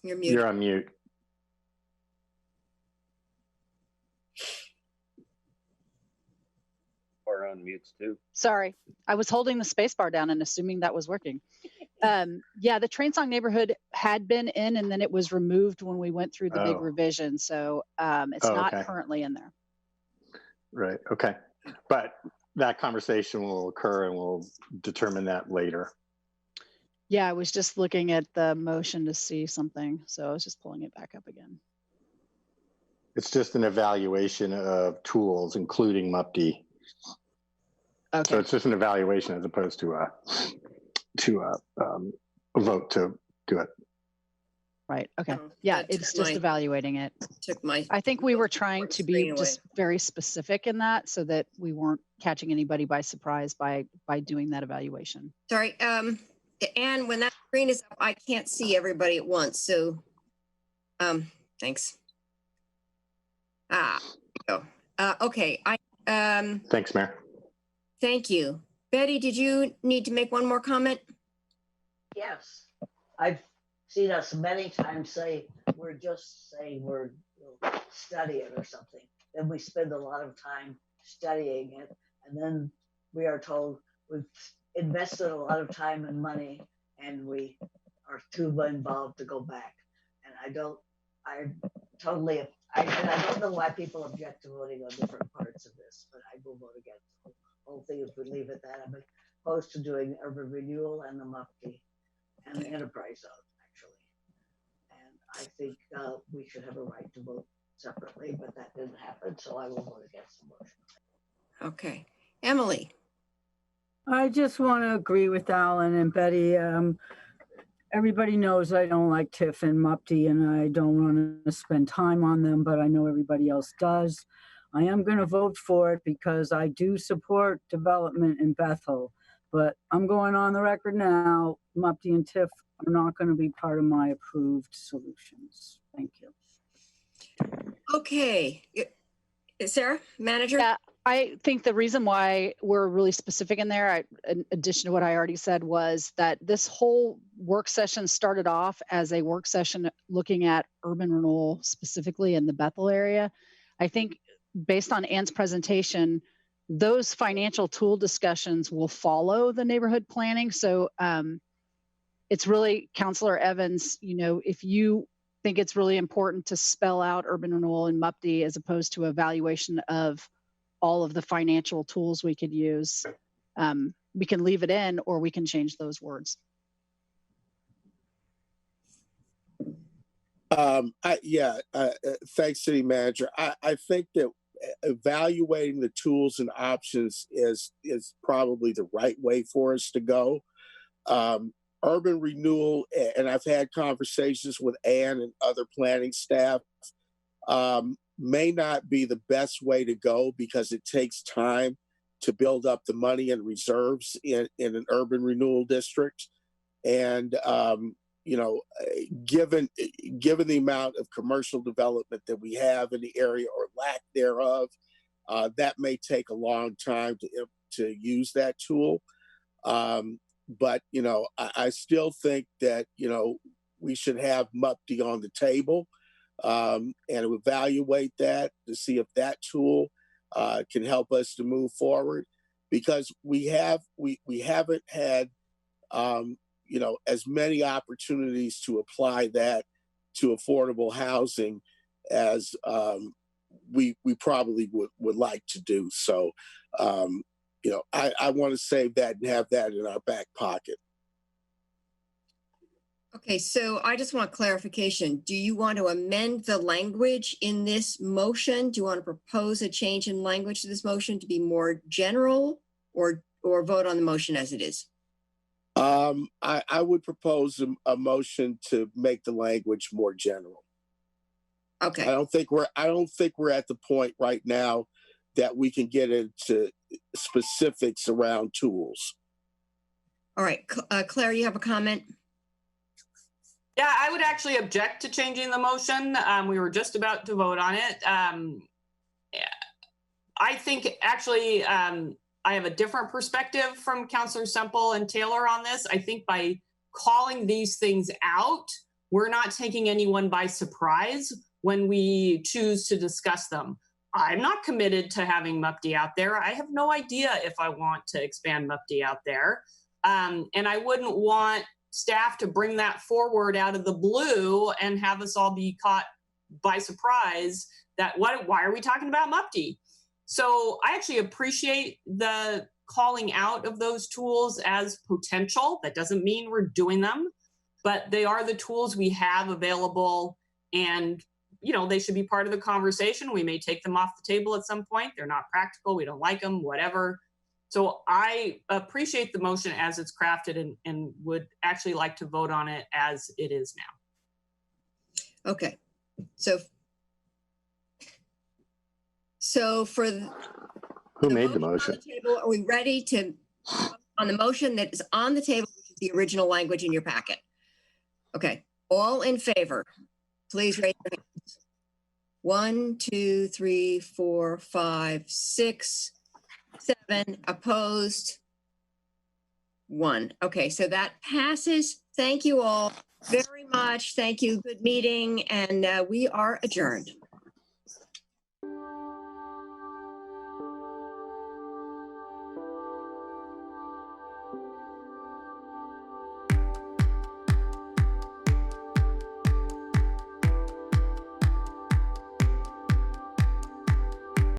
You're muted. You're on mute. Or on mutes too. Sorry, I was holding the space bar down and assuming that was working. Yeah, the Train Song neighborhood had been in, and then it was removed when we went through the big revision. So it's not currently in there. Right. Okay. But that conversation will occur, and we'll determine that later. Yeah, I was just looking at the motion to see something, so I was just pulling it back up again. It's just an evaluation of tools, including MUPD. Okay. So it's just an evaluation as opposed to a vote to do it. Right. Okay. Oh, Yeah, that it's took just my- evaluating it. Took my. I think we were trying to be Screen away. just very specific in that, so that we weren't catching anybody by surprise by doing that evaluation. Sorry, Anne, when that screen is up, I can't see everybody at once, so, thanks. Okay, Thanks, Mayor. thank you. Betty, did you need to make one more comment? Yes, I've seen us many times say, we're just saying we'll study it or something. Then we spend a lot of time studying it, and then we are told we've invested a lot of time and money, and we are too involved to go back. And I don't know why people object to voting on different parts of this, but I will vote against the whole thing if we leave it that. I'm opposed to doing urban renewal and the MUPD and the enterprise zone, actually. And I think we should have a right to vote separately, but that didn't happen, so I will vote against the motion. Okay, Emily. I just want to agree with Alan and Betty. Everybody knows I don't like TIF and MUPD, and I don't want to spend time on them, but I know everybody else does. I am going to vote for it because I do support development in Bethel, but I'm going on the record now. MUPD and TIF are not going to be part of my approved solutions. Thank you. Okay, Sarah, manager? Yeah, I think the reason why we're really specific in there, in addition to what I already said, was that this whole work session started off as a work session looking at urban renewal specifically in the Bethel area. I think based on Anne's presentation, those financial tool discussions will follow the neighborhood planning. So it's really, Councilor Evans, if you think it's really important to spell out urban renewal and MUPD as opposed to evaluation of all of the financial tools we could use, we can leave it in, or we can change those words. Thanks, City Manager. I think that evaluating the tools and options is probably the right way for us to go. Urban renewal, and I've had conversations with Ann and other planning staff, may not be the best way to go because it takes time to build up the money and reserves in an urban renewal district. And, given the amount of commercial development that we have in the area or lack thereof, that may take a long time to use that tool. But, I still think that, we should have MUPD on the table and evaluate that to see if that tool can help us to move forward, because we haven't had, as many opportunities to apply that to affordable housing as we probably would like to do. So, I want to save that and have that in our back pocket. Okay, so I just want clarification. Do you want to amend the language in this motion? Do you want to propose a change in language to this motion to be more general, or vote on the motion as it is? I would propose a motion to make the language more general. Okay. I don't think we're at the point right now that we can get into specifics around tools. All right. Claire, you have a comment? Yeah, I would actually object to changing the motion. We were just about to vote on it. I think actually I have a different perspective from Councilor Semple and Taylor on this. I think by calling these things out, we're not taking anyone by surprise when we choose to discuss them. I'm not committed to having MUPD out there. I have no idea if I want to expand MUPD out there. And I wouldn't want staff to bring that forward out of the blue and have us all be caught by surprise that why are we talking about MUPD? So I actually appreciate the calling out of those tools as potential. That doesn't mean we're doing them, but they are the tools we have available, and you know, they should be part of the conversation. We may take them off the table at some point. They're not practical. We don't like them, whatever. So I appreciate the motion as it's crafted and would actually like to vote on it as it is now. Okay. So for who made the motion? On the table, are we ready to on the motion that is on the table, which is the original language in your packet? Okay. All in favor, please raise your hands. 1, 2, 3, 4, 5, 6, 7. Opposed? 1. Okay, so that passes. Thank you all very much. Thank you. Good meeting, and we are adjourned.